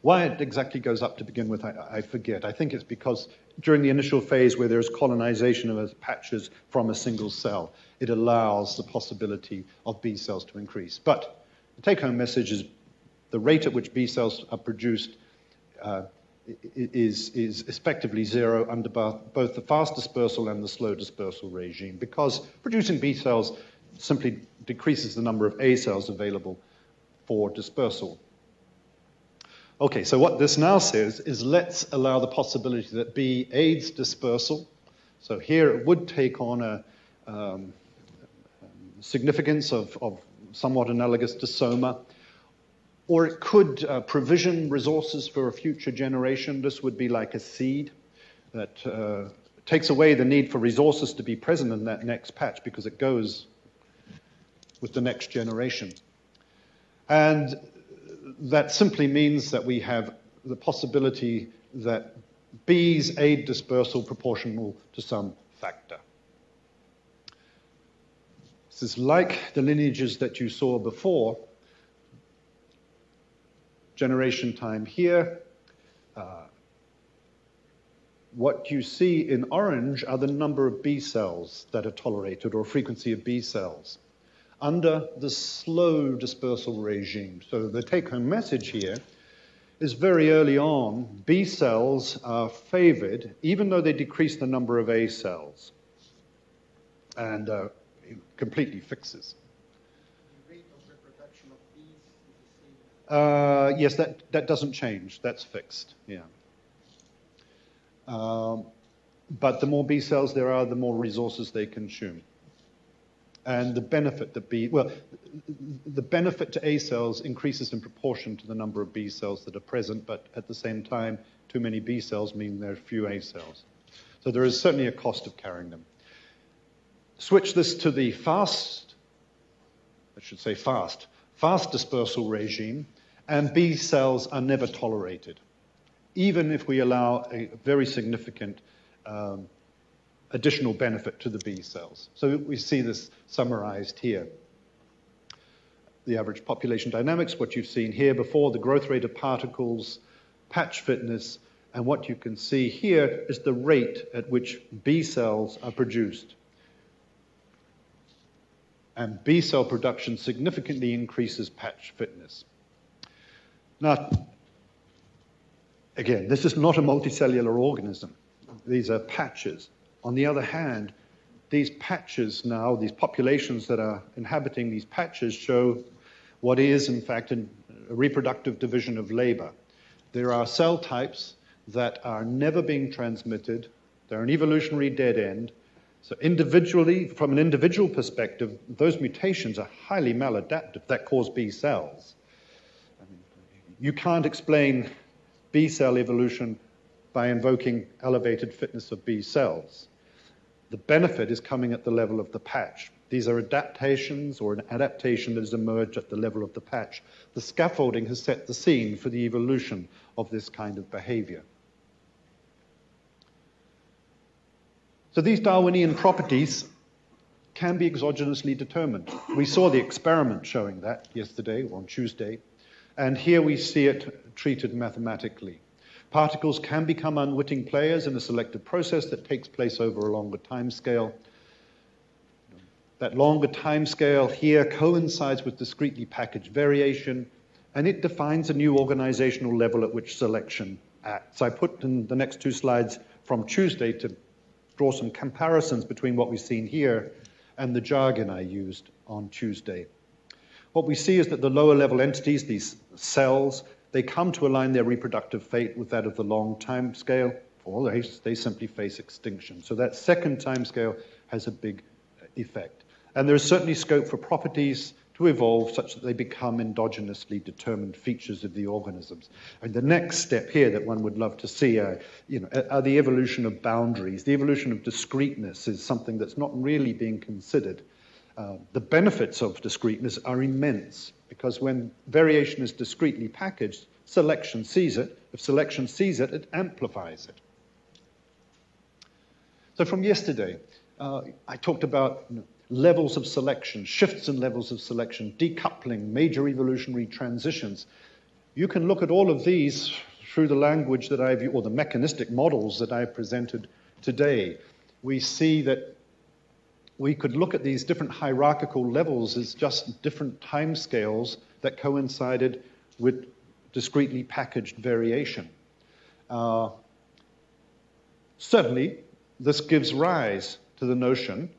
S1: Why it exactly goes up to begin with, I forget. I think it's because during the initial phase where there's colonization of patches from a single cell, it allows the possibility of B cells to increase. But the take-home message is the rate at which B cells are produced is effectively zero under both the fast dispersal and the slow dispersal regime, because producing B cells simply decreases the number of A cells available for dispersal. Okay, so what this now says is let's allow the possibility that B aids dispersal. So here it would take on a significance of somewhat analogous to Soma, or it could provision resources for a future generation. This would be like a seed that takes away the need for resources to be present in that next patch, because it goes with the next generation. And that simply means that we have the possibility that B's aid dispersal proportional to some factor. This is like the lineages that you saw before. Generation time here. What you see in orange are the number of B cells that are tolerated, or frequency of B cells, under the slow dispersal regime. So the take-home message here is very early on, B cells are favored, even though they decrease the number of A cells, and completely fixes.
S2: The rate of reproduction of bees is the same?
S1: Yes, that doesn't change. That's fixed, yeah. But the more B cells there are, the more resources they consume. And the benefit the benefit to A cells increases in proportion to the number of B cells that are present, but at the same time, too many B cells mean there are few A cells. So there is certainly a cost of carrying them. Switch this to the fast dispersal regime, and B cells are never tolerated, even if we allow a very significant additional benefit to the B cells. So we see this summarized here. The average population dynamics, what you've seen here before, the growth rate of particles, patch fitness, and what you can see here is the rate at which B cells are produced. And B cell production significantly increases patch fitness. Now, again, this is not a multicellular organism. These are patches. On the other hand, these patches now, these populations that are inhabiting these patches show what is, in fact, a reproductive division of labor. There are cell types that are never being transmitted. They're an evolutionary dead end. So individually, from an individual perspective, those mutations are highly maladaptive that cause B cells. I mean, you can't explain B cell evolution by invoking elevated fitness of B cells. The benefit is coming at the level of the patch. These are adaptations, or an adaptation that has emerged at the level of the patch. The scaffolding has set the scene for the evolution of this kind of behavior. So these Darwinian properties can be exogenously determined. We saw the experiment showing that yesterday, or on Tuesday. And here we see it treated mathematically. Particles can become unwitting players in a selective process that takes place over a longer time scale. That longer time scale here coincides with discretely packaged variation, and it defines a new organizational level at which selection acts. I put in the next two slides from Tuesday to draw some comparisons between what we've seen here and the jargon I used on Tuesday. What we see is that the lower level entities, these cells, they come to align their reproductive fate with that of the long time scale, or they simply face extinction. So that second time scale has a big effect. And there is certainly scope for properties to evolve such that they become endogenously determined features of the organisms. And the next step here that one would love to see are the evolution of boundaries. The evolution of discreteness is something that's not really being considered. The benefits of discreteness are immense, because when variation is discretely packaged, selection sees it. If selection sees it, it amplifies it. So from yesterday, I talked about levels of selection, shifts in levels of selection, decoupling, major evolutionary transitions. You can look at all of these through the language that or the mechanistic models that I presented today. We see that we could look at these different hierarchical levels as just different timescales that coincided with discretely packaged variation. Certainly, this gives rise to the notion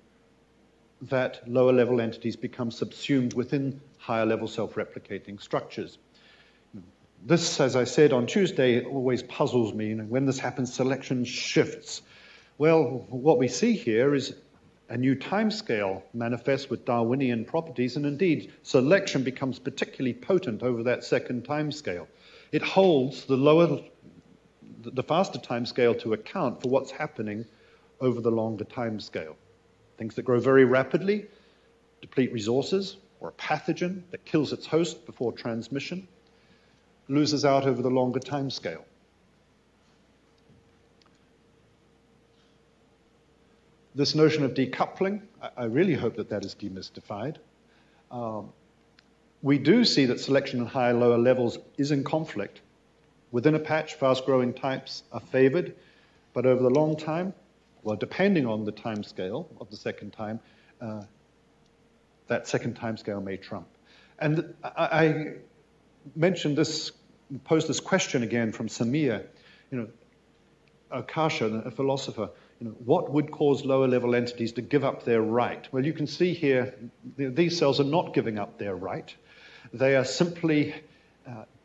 S1: that lower level entities become subsumed within higher level self-replicating structures. This, as I said on Tuesday, always puzzles me. When this happens, selection shifts. Well, what we see here is a new timescale manifests with Darwinian properties, and indeed, selection becomes particularly potent over that second timescale. It holds the faster timescale to account for what's happening over the longer timescale. Things that grow very rapidly deplete resources, or a pathogen that kills its host before transmission loses out over the longer time scale. This notion of decoupling, I really hope that that is demystified. We do see that selection at higher, lower levels is in conflict. Within a patch, fast-growing types are favored, but over the long time, well, depending on the time scale of the second time, that second time scale may trump. And I mentioned this, posed this question again from Samir, Akasha, a philosopher, what would cause lower level entities to give up their right? Well, you can see here, these cells are not giving up their right. They are simply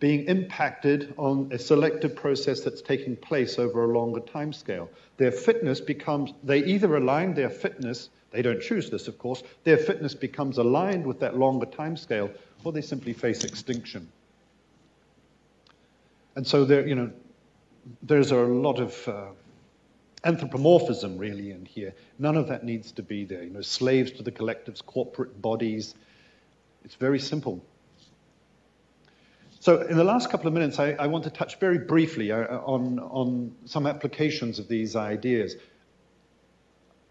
S1: being impacted on a selective process that's taking place over a longer time scale. Their fitness becomes, they either align their fitness, they don't choose this, of course, their fitness becomes aligned with that longer time scale, or they simply face extinction. And so there, there's a lot of anthropomorphism really in here. None of that needs to be there. Slaves to the collective's corporate bodies. It's very simple. So in the last couple of minutes, I want to touch very briefly on some applications of these ideas.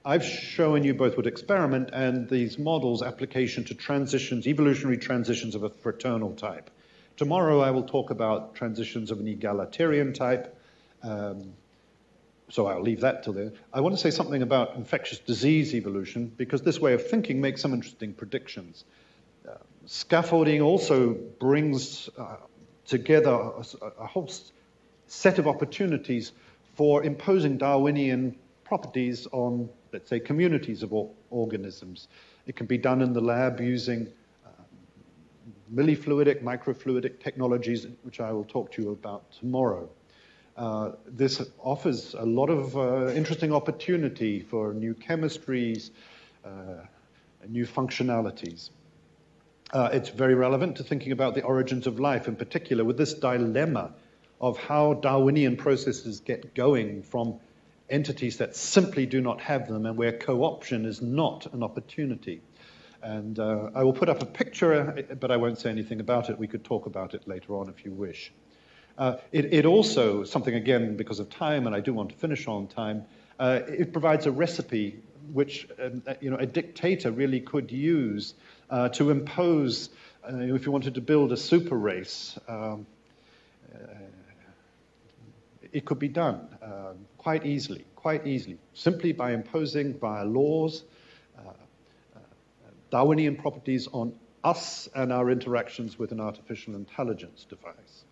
S1: I've shown you both with experiment and these models application to transitions, evolutionary transitions of a fraternal type. Tomorrow I will talk about transitions of an egalitarian type, so I'll leave that till then. I want to say something about infectious disease evolution, because this way of thinking makes some interesting predictions. Scaffolding also brings together a whole set of opportunities for imposing Darwinian properties on, let's say, communities of organisms. It can be done in the lab using millifluidic, microfluidic technologies, which I will talk to you about tomorrow. This offers a lot of interesting opportunity for new chemistries, new functionalities. It's very relevant to thinking about the origins of life, in particular with this dilemma of how Darwinian processes get going from entities that simply do not have them and where co-option is not an opportunity. And I will put up a picture, but I won't say anything about it. We could talk about it later on if you wish. It also, something again because of time, and I do want to finish on time, it provides a recipe which a dictator really could use to impose if you wanted to build a super race, it could be done quite easily, simply by imposing via laws Darwinian properties on us and our interactions with an artificial intelligence device.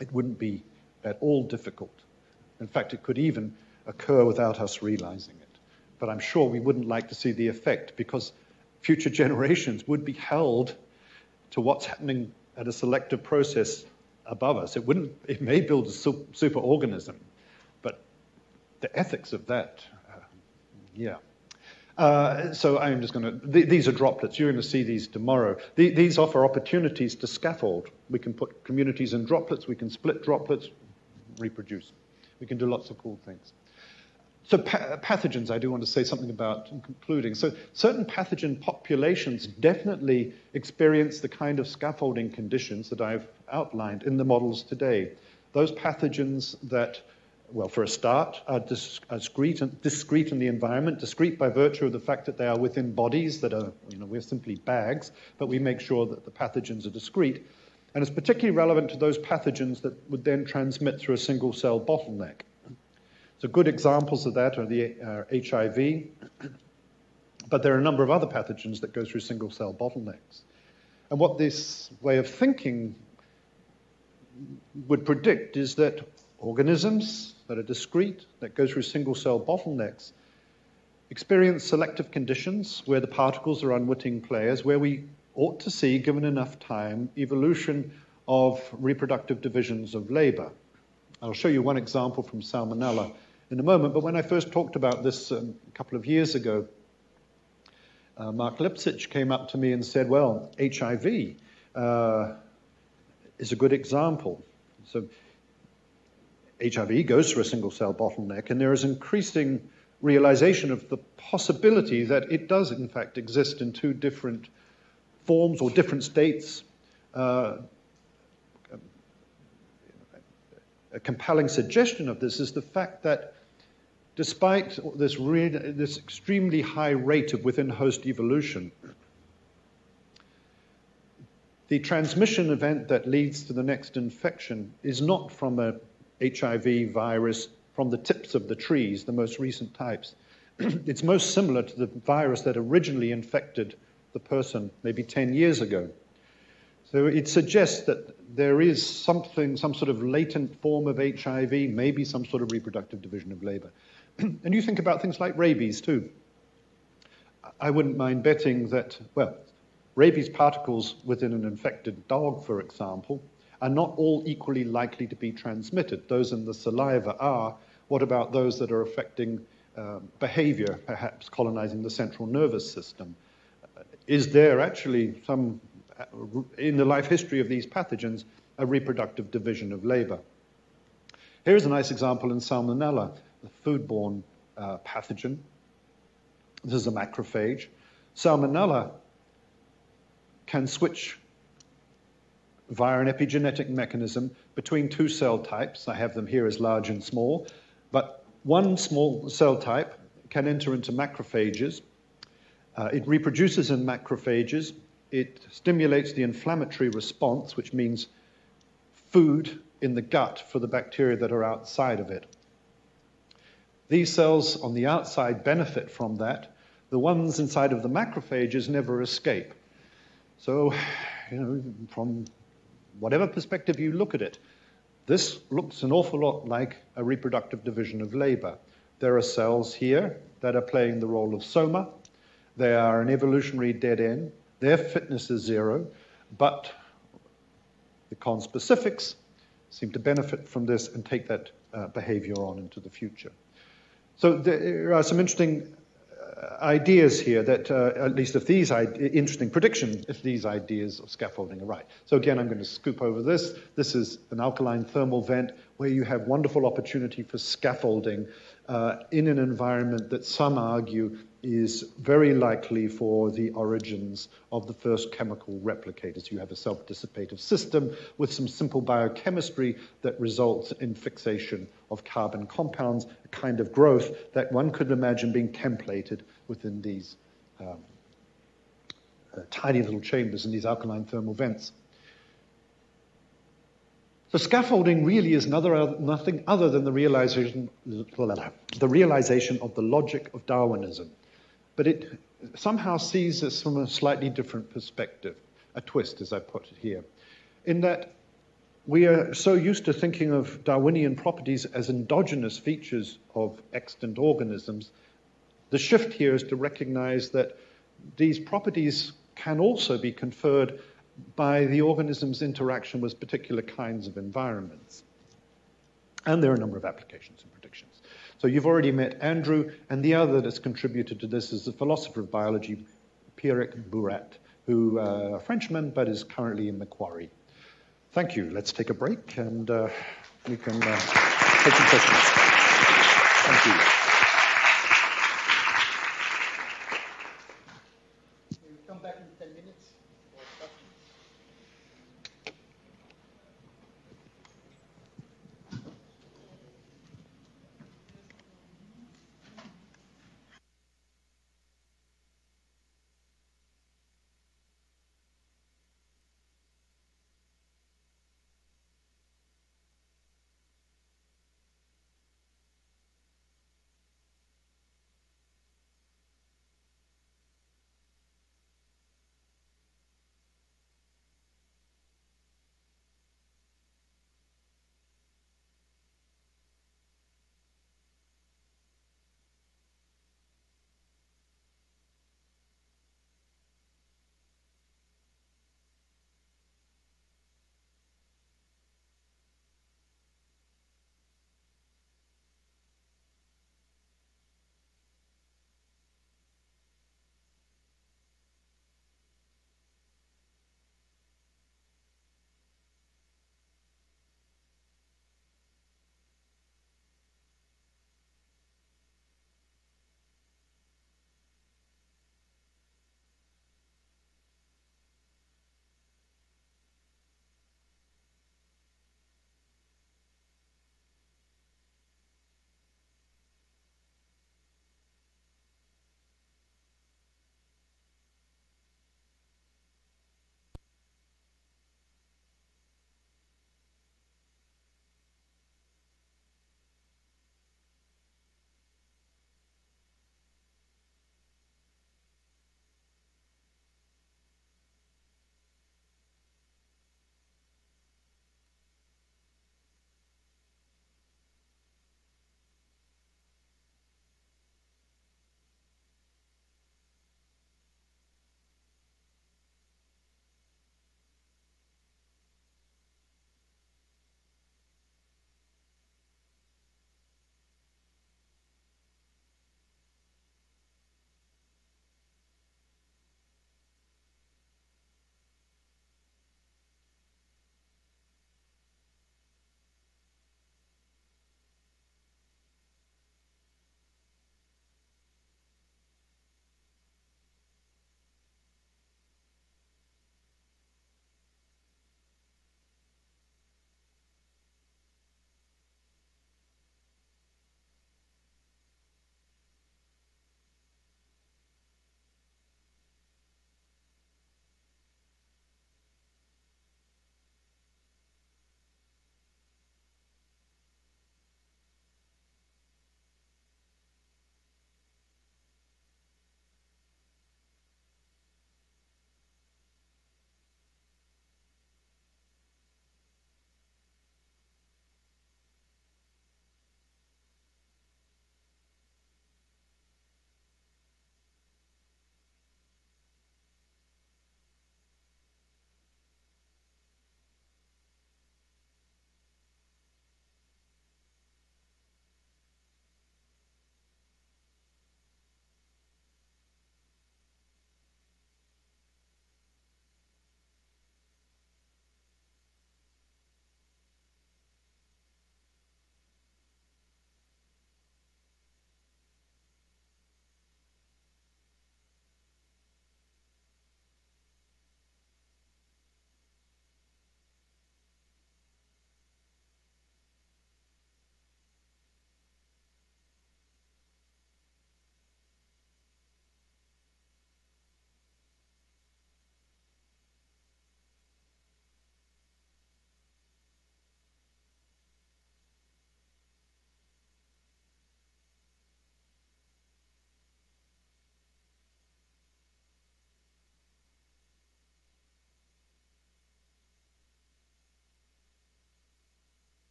S1: It wouldn't be at all difficult. In fact, it could even occur without us realizing it. But I'm sure we wouldn't like to see the effect, because future generations would be held to what's happening at a selective process above us. It may build a super organism, but the ethics of that, yeah. So I'm just going to, these are droplets. You're going to see these tomorrow. These offer opportunities to scaffold. We can put communities in droplets. We can split droplets, reproduce. We can do lots of cool things. So pathogens, I do want to say something about in concluding. So certain pathogen populations definitely experience the kind of scaffolding conditions that I've outlined in the models today. Those pathogens that, well, for a start, are discrete in the environment, discrete by virtue of the fact that they are within bodies that are, we're simply bags, but we make sure that the pathogens are discrete. And it's particularly relevant to those pathogens that would then transmit through a single-cell bottleneck. So good examples of that are the HIV, but there are a number of other pathogens that go through single-cell bottlenecks. And what this way of thinking would predict is that organisms that are discrete, that go through single-cell bottlenecks, experience selective conditions where the particles are unwitting players, where we ought to see, given enough time, evolution of reproductive divisions of labor. I'll show you one example from Salmonella in a moment, but when I first talked about this a couple of years ago, Mark Lipsitch came up to me and said, well, HIV is a good example. So HIV goes through a single-cell bottleneck, and there is increasing realization of the possibility that it does, in fact, exist in two different forms or different states. A compelling suggestion of this is the fact that despite this extremely high rate of within-host evolution, the transmission event that leads to the next infection is not from a HIV virus from the tips of the trees, the most recent types. It's most similar to the virus that originally infected the person maybe 10 years ago. So it suggests that there is something, some sort of latent form of HIV, maybe some sort of reproductive division of labor. And you think about things like rabies too. I wouldn't mind betting that, well, rabies particles within an infected dog, for example, are not all equally likely to be transmitted. Those in the saliva are. What about those that are affecting behavior, perhaps colonizing the central nervous system? Is there actually some, in the life history of these pathogens, a reproductive division of labor? Here's a nice example in Salmonella, the foodborne pathogen. This is a macrophage. Salmonella can switch via an epigenetic mechanism between two cell types. I have them here as large and small, but one small cell type can enter into macrophages. It reproduces in macrophages. It stimulates the inflammatory response, which means food in the gut for the bacteria that are outside of it. These cells on the outside benefit from that. The ones inside of the macrophages never escape. So, from whatever perspective you look at it, this looks an awful lot like a reproductive division of labor. There are cells here that are playing the role of soma. They are an evolutionary dead end. Their fitness is zero, but the conspecifics seem to benefit from this and take that behavior on into the future. So there are some interesting ideas here that, at least if these interesting prediction, if these ideas of scaffolding are right. So again, I'm going to scoop over this. This is an alkaline thermal vent where you have wonderful opportunity for scaffolding in an environment that some argue is very likely for the origins of the first chemical replicators. You have a self-dissipative system with some simple biochemistry that results in fixation of carbon compounds, a kind of growth that one could imagine being templated within these tiny little chambers in these alkaline thermal vents. So scaffolding really is nothing other than the realization of the logic of Darwinism. But it somehow sees this from a slightly different perspective, a twist, as I put it here, in that we are so used to thinking of Darwinian properties as endogenous features of extant organisms. The shift here is to recognize that these properties can also be conferred by the organism's interaction with particular kinds of environments. And there are a number of applications and predictions. So you've already met Andrew, and the other that's contributed to this is the philosopher of biology, Pierre Bourat, who a Frenchman, but is currently in Macquarie. Thank you. Let's take a break, and we can take some questions. Thank you.
S2: We'll come back in 10 minutes for questions.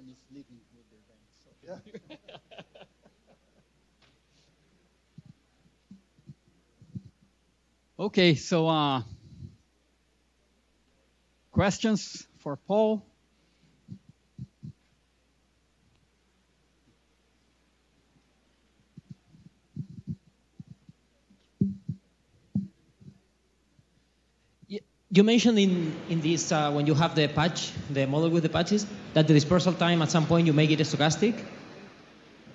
S2: everyone is living with their veins. So.
S1: Yeah.
S4: Okay, so questions for Paul?
S5: You mentioned in this, when you have the patch, the model with the patches, that the dispersal time at some point you make it stochastic?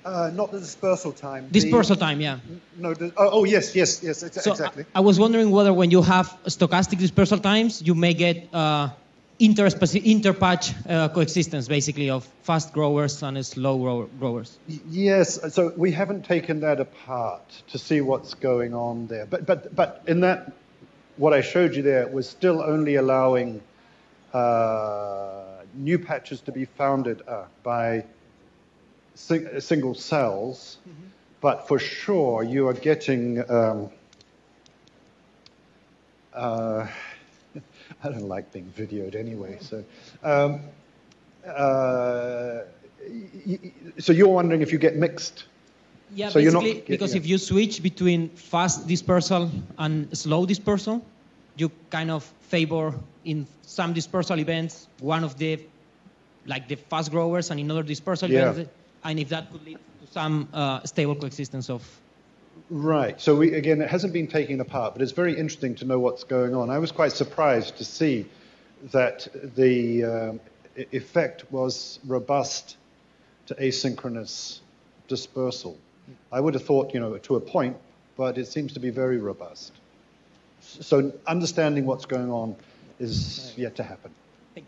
S1: Not the dispersal time.
S5: Dispersal time, yeah.
S1: No, yes,
S5: So
S1: exactly.
S5: I was wondering whether when you have stochastic dispersal times, you may get inter-patch coexistence, basically, of fast growers and slow growers.
S1: Yes, so we haven't taken that apart to see what's going on there. But in that, what I showed you there was still only allowing new patches to be founded by single cells, but for sure you are getting, I don't like being videoed anyway, so so you're wondering if you get mixed?
S5: Yeah,
S1: so
S5: basically,
S1: you're not,
S5: because
S1: yeah.
S5: if you switch between fast dispersal and slow dispersal, you kind of favor in some dispersal events one of the, like the fast growers, and in other dispersal events, and if that could lead to some stable coexistence of...
S1: Right. So again, it hasn't been taken apart, but it's very interesting to know what's going on. I was quite surprised to see that the effect was robust to asynchronous dispersal. I would have thought, to a point, but it seems to be very robust. So understanding what's going on is yet to happen.
S5: Thank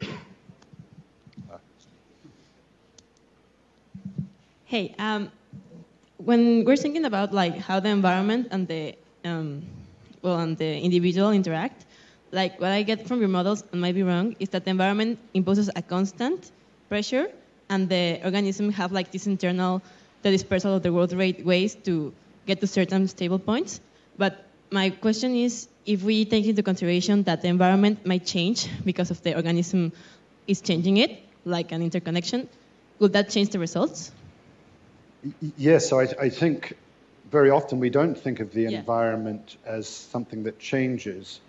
S5: you.
S6: Hey, when we're thinking about like how the environment and the and the individual interact, like what I get from your models, and might be wrong, is that the environment imposes a constant pressure, and the organism have like this internal, the dispersal of the growth rate ways to get to certain stable points. But my question is, if we take into consideration that the environment might change because of the organism is changing it, like an interconnection, would that change the results?
S1: Yes, so I think very often we don't think of the environment as something that changes,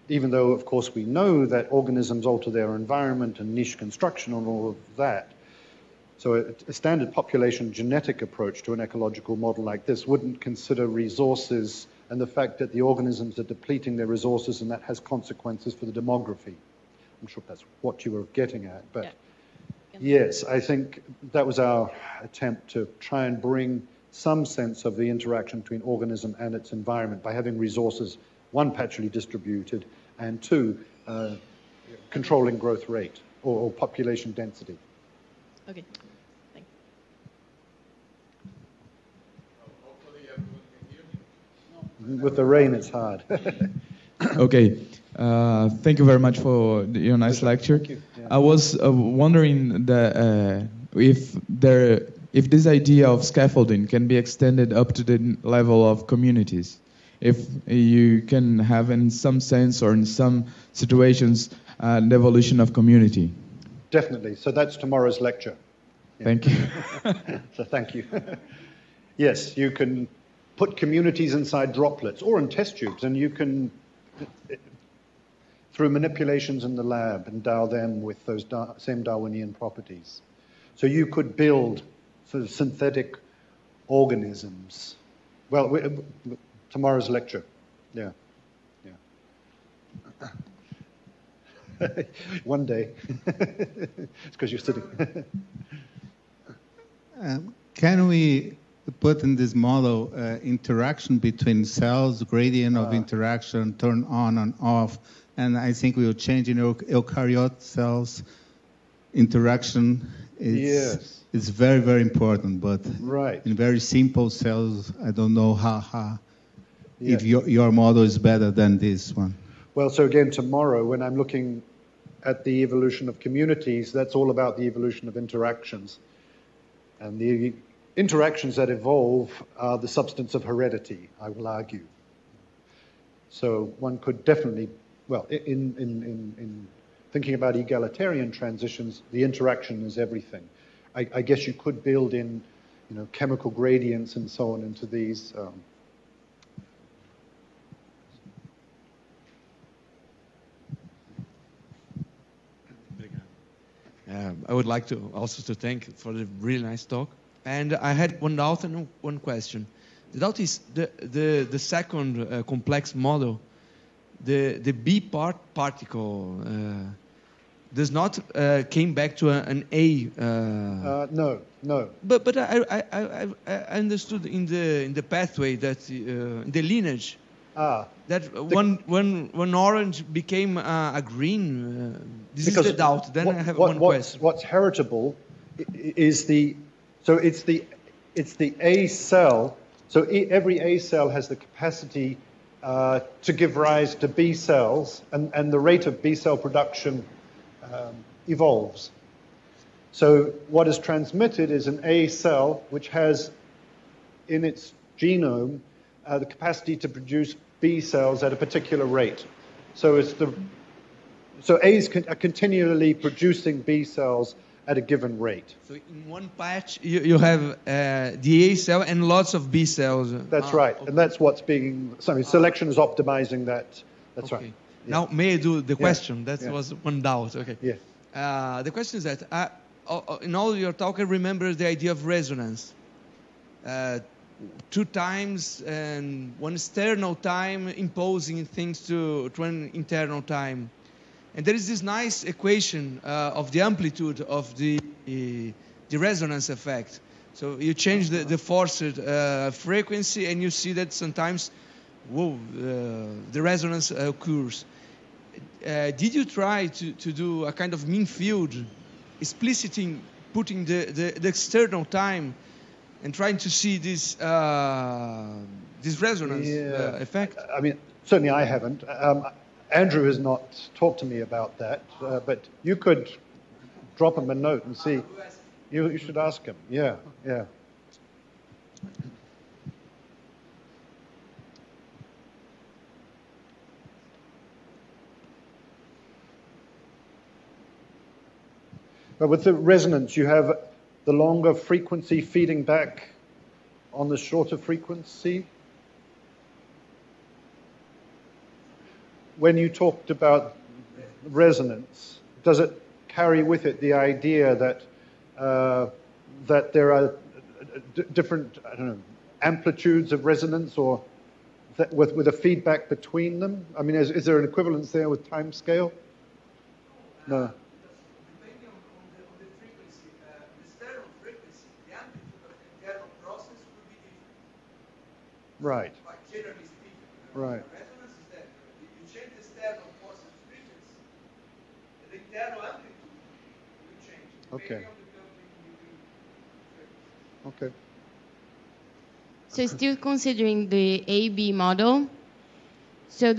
S1: even though, of course, we know that organisms alter their environment and niche construction and all of that. So a standard population genetic approach to an ecological model like this wouldn't consider resources and the fact that the organisms are depleting their resources, and that has consequences for the demography. I'm sure that's what you were getting at, but yes, I think that was our attempt to try and bring some sense of the interaction between organism and its environment by having resources, one, patchily distributed, and two, controlling growth rate or population density.
S6: Okay, thanks.
S1: With the rain, it's hard.
S7: Okay. Thank you very much for your nice lecture.
S1: Thank you. Yeah.
S7: I was wondering that if this idea of scaffolding can be extended up to the level of communities. If you can have in some sense or in some situations the evolution of community.
S1: Definitely. So that's tomorrow's lecture. Yeah.
S7: Thank you.
S1: So thank you. Yes, you can put communities inside droplets or in test tubes, and you can, through manipulations in the lab, endow them with those same Darwinian properties. So you could build sort of synthetic organisms. Well, tomorrow's lecture. Yeah. One day. It's because you're sitting.
S8: Can we put in this model interaction between cells, gradient of interaction, turn on and off, and I think we will change in eukaryote cells. Interaction is very, very important, but in very simple cells, I don't know how if your model is better than this one.
S1: Well, so again, tomorrow, when I'm looking at the evolution of communities, that's all about the evolution of interactions. And the interactions that evolve are the substance of heredity, I will argue. So one could definitely, well, in thinking about egalitarian transitions, the interaction is everything. I guess you could build in, chemical gradients and so on into these.
S9: I would like to also to thank for the really nice talk. And I had one doubt and one question. The doubt is the second complex model, the B particle does not came back to an A.
S1: No.
S9: But I understood in the pathway that in the lineage that when orange became a green. This is the doubt. Then I have one question.
S1: What's heritable is it's the A cell. So every A cell has the capacity to give rise to B cells, and the rate of B cell production evolves. So what is transmitted is an A cell which has in its genome the capacity to produce B cells at a particular rate. So A's are continually producing B cells at a given rate.
S9: So in one patch, you have the A cell and lots of B cells.
S1: That's right, okay. And that's what's being. Selection is optimizing that. That's
S9: okay.
S1: right. Yeah.
S9: Now, may I do the question?
S1: Yeah.
S9: That was one doubt. Okay.
S1: Yeah.
S9: The question is that in all your talk, I remember the idea of resonance. 2 times and one external time imposing things to an internal time. And there is this nice equation of the amplitude of the resonance effect. So you change the forced frequency and you see that sometimes, the resonance occurs. Did you try to do a kind of mean field, expliciting, putting the external time and trying to see this resonance effect?
S1: I mean, certainly I haven't. Andrew has not talked to me about that, but you could drop him a note and see. You should ask him. Yeah. But with the resonance, you have the longer frequency feeding back on the shorter frequency. When you talked about resonance, does it carry with it the idea that that there are different, amplitudes of resonance, or that with a feedback between them? I mean, is there an equivalence there with time scale? No.
S9: Depending on the frequency, the external frequency, the amplitude of the internal process will be different.
S1: Right.
S9: Generally speaking.
S1: Right.
S9: Resonance is that you change the external process frequency, the internal amplitude will change.
S1: Okay. Okay.
S6: So still considering the AB model, so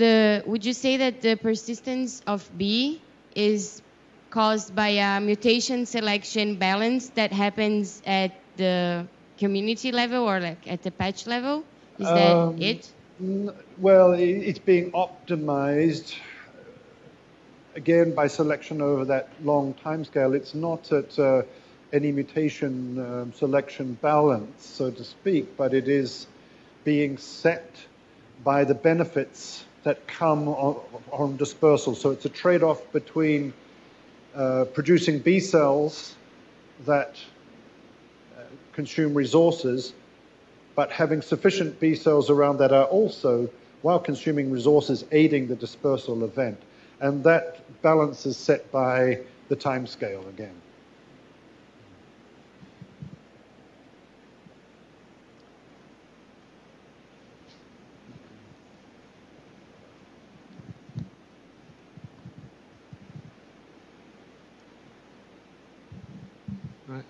S6: would you say that the persistence of B is caused by a mutation selection balance that happens at the community level or like at the patch level? Is that it?
S1: Well, it's being optimized again by selection over that long time scale. It's not at any mutation selection balance, so to speak, but it is being set by the benefits that come on dispersal. So it's a trade-off between producing B cells that consume resources, but having sufficient B cells around that are also, while consuming resources, aiding the dispersal event. And that balance is set by the time scale again.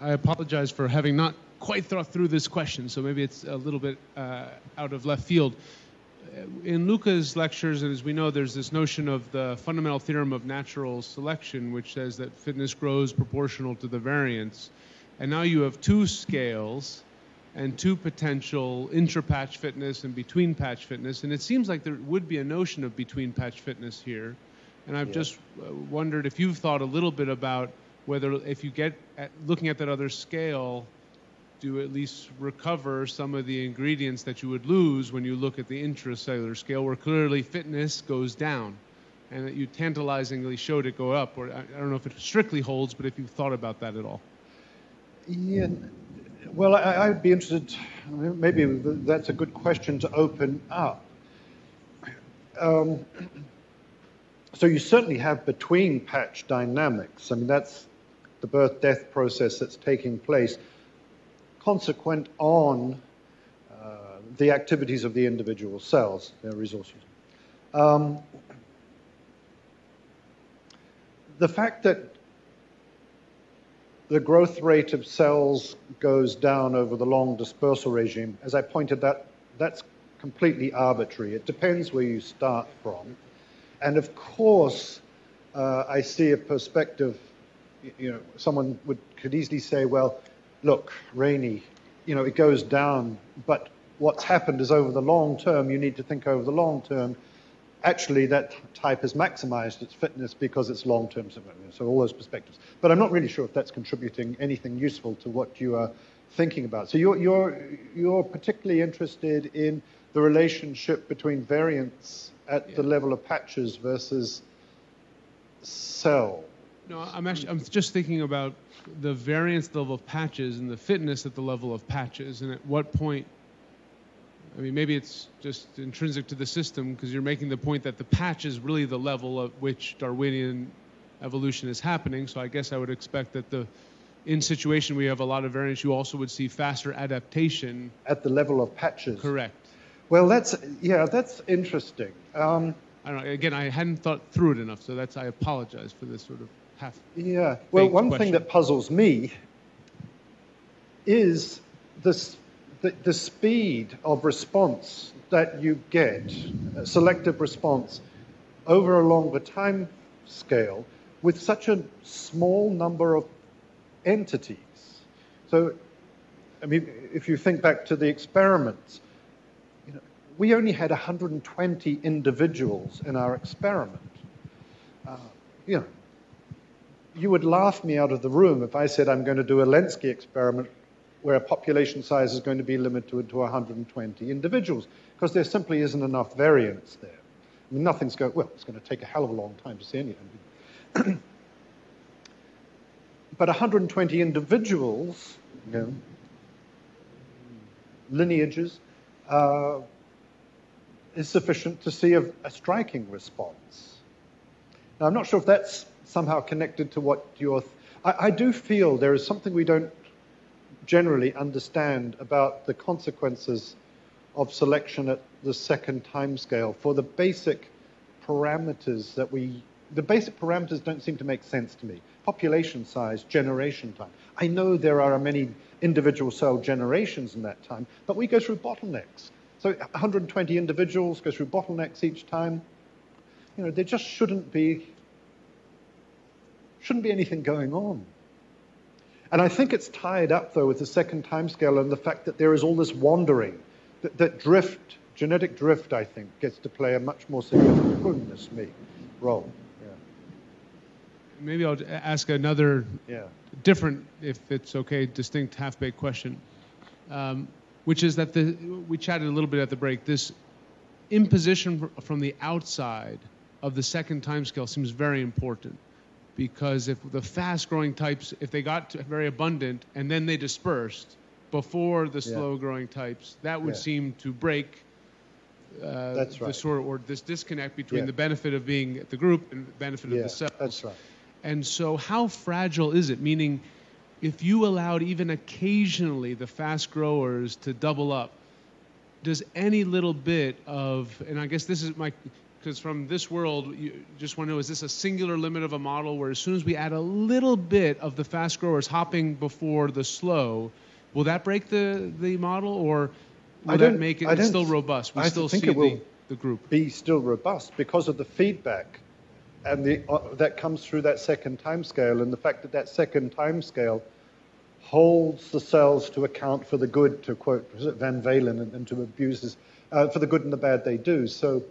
S10: I apologize for having not quite thought through this question, so maybe it's a little bit out of left field. In Luca's lectures, and as we know, there's this notion of the fundamental theorem of natural selection, which says that fitness grows proportional to the variance. And now you have 2 scales and 2 potential intra-patch fitness and between-patch fitness, and it seems like there would be a notion of between-patch fitness here. And I've
S1: Yeah.
S10: just wondered if you've thought a little bit about whether, if you get looking at that other scale, do you at least recover some of the ingredients that you would lose when you look at the intracellular scale, where clearly fitness goes down, and that you tantalizingly showed it go up. Or I don't know if it strictly holds, but if you've thought about that at all.
S1: Yeah, well, I'd be interested, maybe that's a good question to open up. So you certainly have between patch dynamics. I mean, that's the birth-death process that's taking place, consequent on the activities of the individual cells, their resources. The fact that the growth rate of cells goes down over the long dispersal regime, as I pointed out, that's completely arbitrary. It depends where you start from. And of course, I see a perspective, someone could easily say, well, look, Rainey, it goes down, but what's happened is over the long term, you need to think over the long term. Actually, that type has maximized its fitness because it's long-term. So all those perspectives. But I'm not really sure if that's contributing anything useful to what you are thinking about. So you're particularly interested in the relationship between variance at the level of patches versus cell.
S10: No, I'm just thinking about the variance level of patches and the fitness at the level of patches, and at what point. I mean, maybe it's just intrinsic to the system because you're making the point that the patch is really the level at which Darwinian evolution is happening. So I guess I would expect that in situation where you have a lot of variance, you also would see faster adaptation.
S1: At the level of patches.
S10: Correct.
S1: Well, that's interesting.
S10: I don't know. Again, I hadn't thought through it enough, so I apologize for this sort of half.
S1: Yeah. Well, one thing that puzzles me is the speed of response that you get, selective response, over a longer time scale with such a small number of entities. So, I mean, if you think back to the experiments, we only had 120 individuals in our experiment. You would laugh me out of the room if I said I'm going to do a Lenski experiment where a population size is going to be limited to 120 individuals, because there simply isn't enough variance there. I mean, it's going to take a hell of a long time to see anything. But 120 individuals, lineages, is sufficient to see a striking response. Now, I'm not sure if that's somehow connected to what I do feel there is something we don't generally understand about the consequences of selection at the second timescale for the basic parameters the basic parameters don't seem to make sense to me. Population size, generation time. I know there are many individual cell generations in that time, but we go through bottlenecks. So 120 individuals go through bottlenecks each time. There just shouldn't be anything going on. And I think it's tied up, though, with the second timescale and the fact that there is all this wandering, that genetic drift, I think, gets to play a much more significant role. Yeah.
S10: Maybe I'll ask another different, if it's okay, distinct half-baked question, which is that we chatted a little bit at the break. This imposition from the outside of the second timescale seems very important. Because if the fast-growing types, if they got very abundant and then they dispersed before the slow-growing types, that would seem to break
S1: that's right.
S10: or this disconnect between the benefit of being the group and the benefit of the cells.
S1: That's right.
S10: And so how fragile is it? Meaning, if you allowed even occasionally the fast growers to double up, does any little bit of, and I guess this is because from this world, you just want to know, is this a singular limit of a model where as soon as we add a little bit of the fast growers hopping before the slow, will that break the model, or will that make it still robust? We still see the group.
S1: Be still robust because of the feedback and that comes through that second timescale, and the fact that second timescale holds the cells to account for the good, to quote Van Valen, and to abuse this, for the good and the bad they do. So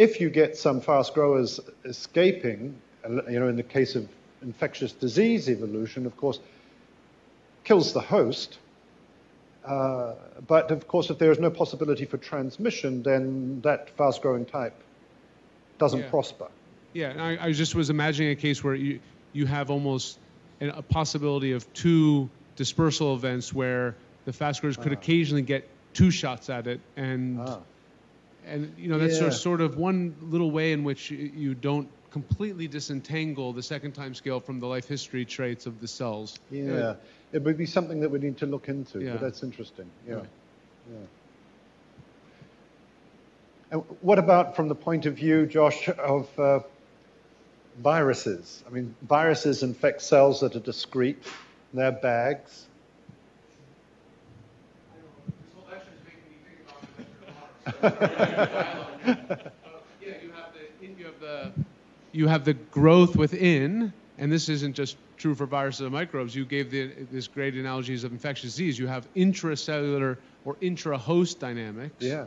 S1: if you get some fast growers escaping, in the case of infectious disease evolution, of course, kills the host. But of course, if there is no possibility for transmission, then that fast-growing type doesn't prosper.
S10: Yeah, and I just was imagining a case where you have almost a possibility of two dispersal events where the fast growers could occasionally get two shots at it, and that's sort of one little way in which you don't completely disentangle the second time scale from the life history traits of the cells.
S1: Yeah, it would be something that we need to look into, but that's interesting. Yeah.
S10: Right.
S1: Yeah. And what about from the point of view, Josh, of viruses? I mean, viruses infect cells that are discrete. They're bags.
S10: This whole lecture is making me think about you have the growth within, and this isn't just true for viruses and microbes. You gave this great analogies of infectious disease. You have intracellular or intra-host dynamics.
S1: Yeah.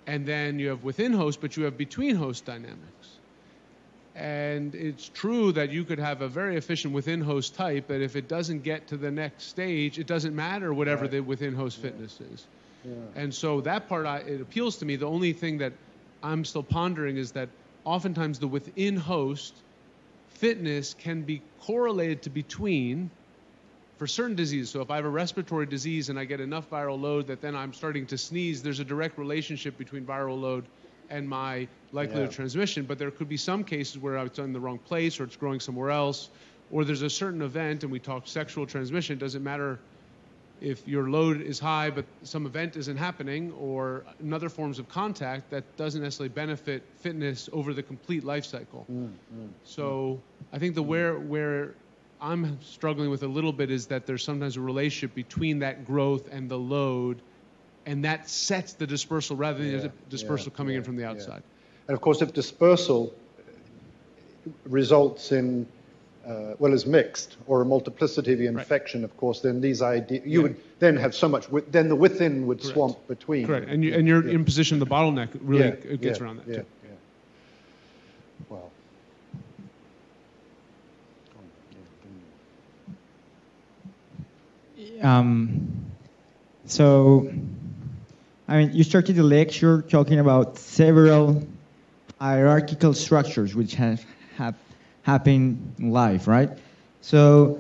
S10: And then you have within host, but you have between host dynamics. And it's true that you could have a very efficient within host type, but if it doesn't get to the next stage, it doesn't matter whatever the within host fitness is. Yeah. And so that part, it appeals to me. The only thing that I'm still pondering is that oftentimes the within host fitness can be correlated to between for certain diseases. So if I have a respiratory disease and I get enough viral load that then I'm starting to sneeze, there's a direct relationship between viral load and my likelihood of transmission. But there could be some cases where it's in the wrong place or it's growing somewhere else, or there's a certain event, and we talked sexual transmission. It doesn't matter if your load is high but some event isn't happening, or in other forms of contact that doesn't necessarily benefit fitness over the complete life cycle. So I think where I'm struggling with a little bit is that there's sometimes a relationship between that growth and the load, and that sets the dispersal rather than the dispersal coming in from the outside.
S1: And of course, if dispersal results in is mixed, or a multiplicity of the infection, of course, then these ideas, you would then have so much, then the within would swamp between.
S10: Correct, and you're in position, the bottleneck really gets around that too.
S1: Well.
S11: So, I mean, you started the lecture talking about several hierarchical structures which have happened in life, right? So,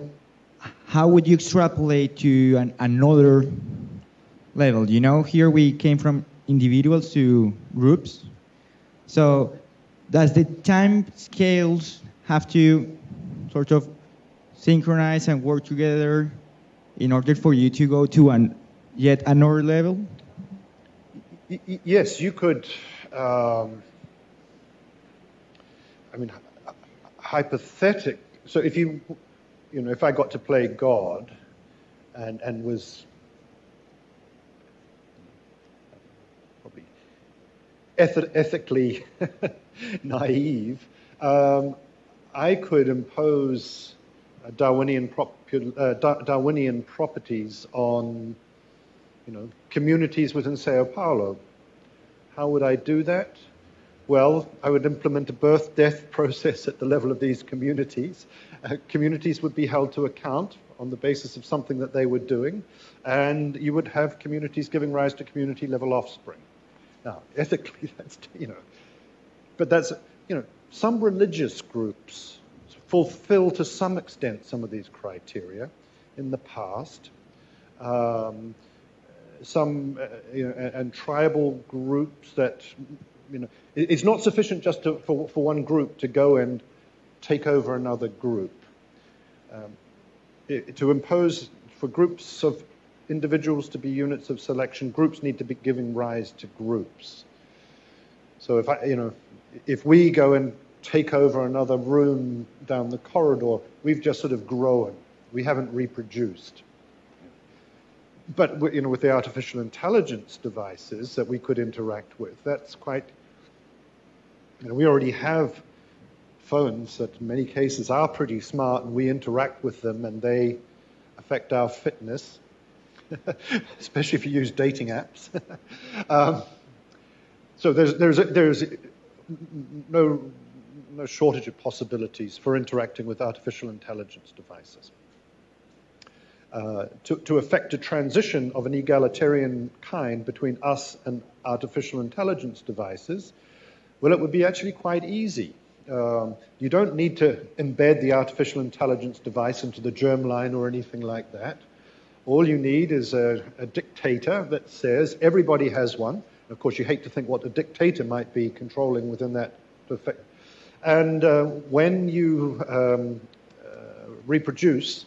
S11: how would you extrapolate to another level? You know, here we came from individuals to groups. So, does the time scales have to sort of synchronize and work together in order for you to go to yet another level?
S1: Yes, you could. Hypothetic. So if if I got to play God, and was probably ethically naive, I could impose Darwinian properties on, communities within Sao Paulo. How would I do that? Well, I would implement a birth-death process at the level of these communities. Communities would be held to account on the basis of something that they were doing, and you would have communities giving rise to community-level offspring. Now, ethically, that's, but that's, some religious groups fulfill to some extent some of these criteria in the past. Some, and tribal groups that, it's not sufficient just for one group to go and take over another group. To impose for groups of individuals to be units of selection, groups need to be giving rise to groups. So if we go and take over another room down the corridor, we've just sort of grown. We haven't reproduced. But with the artificial intelligence devices that we could interact with, that's quite. We already have phones that in many cases are pretty smart, and we interact with them, and they affect our fitness, especially if you use dating apps. So there's no shortage of possibilities for interacting with artificial intelligence devices. To effect a transition of an egalitarian kind between us and artificial intelligence devices, well, it would be actually quite easy. You don't need to embed the artificial intelligence device into the germline or anything like that. All you need is a dictator that says everybody has one. Of course, you hate to think what a dictator might be controlling within that effect. And when you reproduce,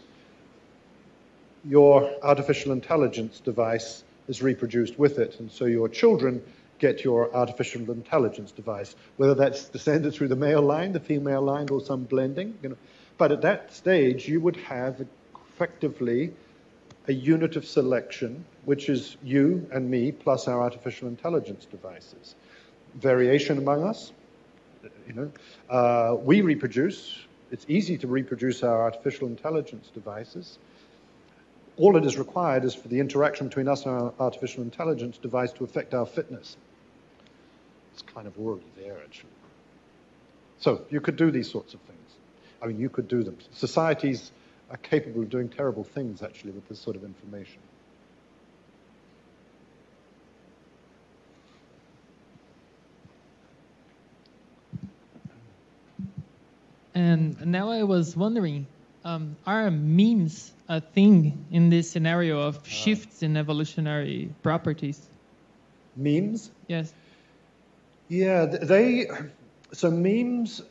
S1: your artificial intelligence device is reproduced with it. And so your children get your artificial intelligence device, whether that's descended through the male line, the female line, or some blending. But at that stage, you would have effectively a unit of selection, which is you and me plus our artificial intelligence devices. Variation among us, we reproduce. It's easy to reproduce our artificial intelligence devices. All it is required is for the interaction between us and our artificial intelligence device to affect our fitness. It's kind of already there, actually. So you could do these sorts of things. I mean, you could do them. Societies are capable of doing terrible things, actually, with this sort of information.
S12: And now I was wondering, are memes a thing in this scenario of shifts in evolutionary properties?
S1: Memes?
S12: Yes.
S1: Yeah, so memes,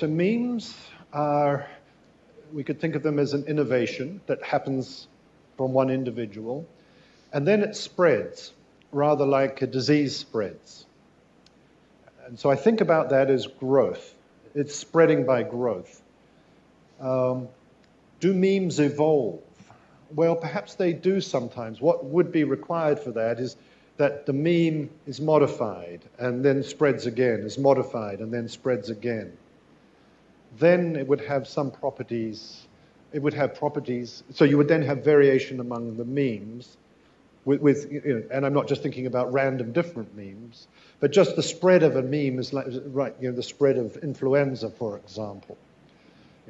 S1: memes are, we could think of them as an innovation that happens from one individual, and then it spreads, rather like a disease spreads. And so I think about that as growth. It's spreading by growth. Do memes evolve? Well, perhaps they do sometimes. What would be required for that is that the meme is modified and then spreads again, is modified and then spreads again. Then it would have some properties. It would have properties. So you would then have variation among the memes and I'm not just thinking about random different memes, but just the spread of a meme is like, right, the spread of influenza, for example.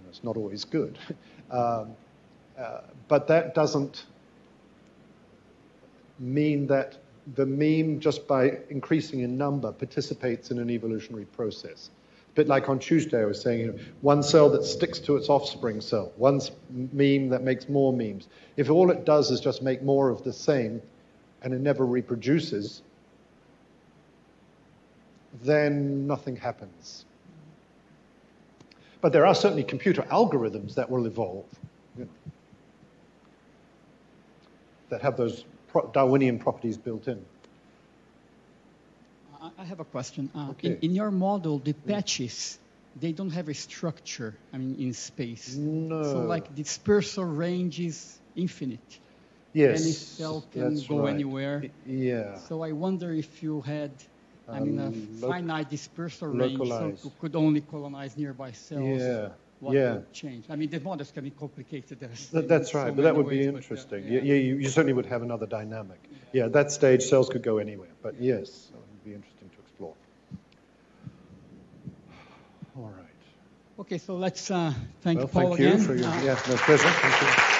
S1: It's not always good. But that doesn't mean that the meme, just by increasing in number, participates in an evolutionary process. A bit like on Tuesday I was saying, one cell that sticks to its offspring cell, one meme that makes more memes. If all it does is just make more of the same and it never reproduces, then nothing happens. But there are certainly computer algorithms that will evolve, that have those Darwinian properties built in.
S4: I have a question.
S1: Okay.
S4: In your model, the patches, they don't have a structure, in space.
S1: No.
S4: So like dispersal range is infinite.
S1: Yes,
S4: any cell can go
S1: right.
S4: anywhere.
S1: Yeah.
S4: So I wonder if you had, a finite dispersal range, so you could only colonize nearby cells.
S1: Yeah.
S4: What would change? The models can be complicated.
S1: That's right, but that would be interesting. You certainly would have another dynamic. Yeah, at that stage, cells could go anywhere. But yes, it would be interesting to explore. All right.
S4: Okay, so let's thank Paul
S1: again.
S4: Thank you
S1: for your, no pleasure. Thank you.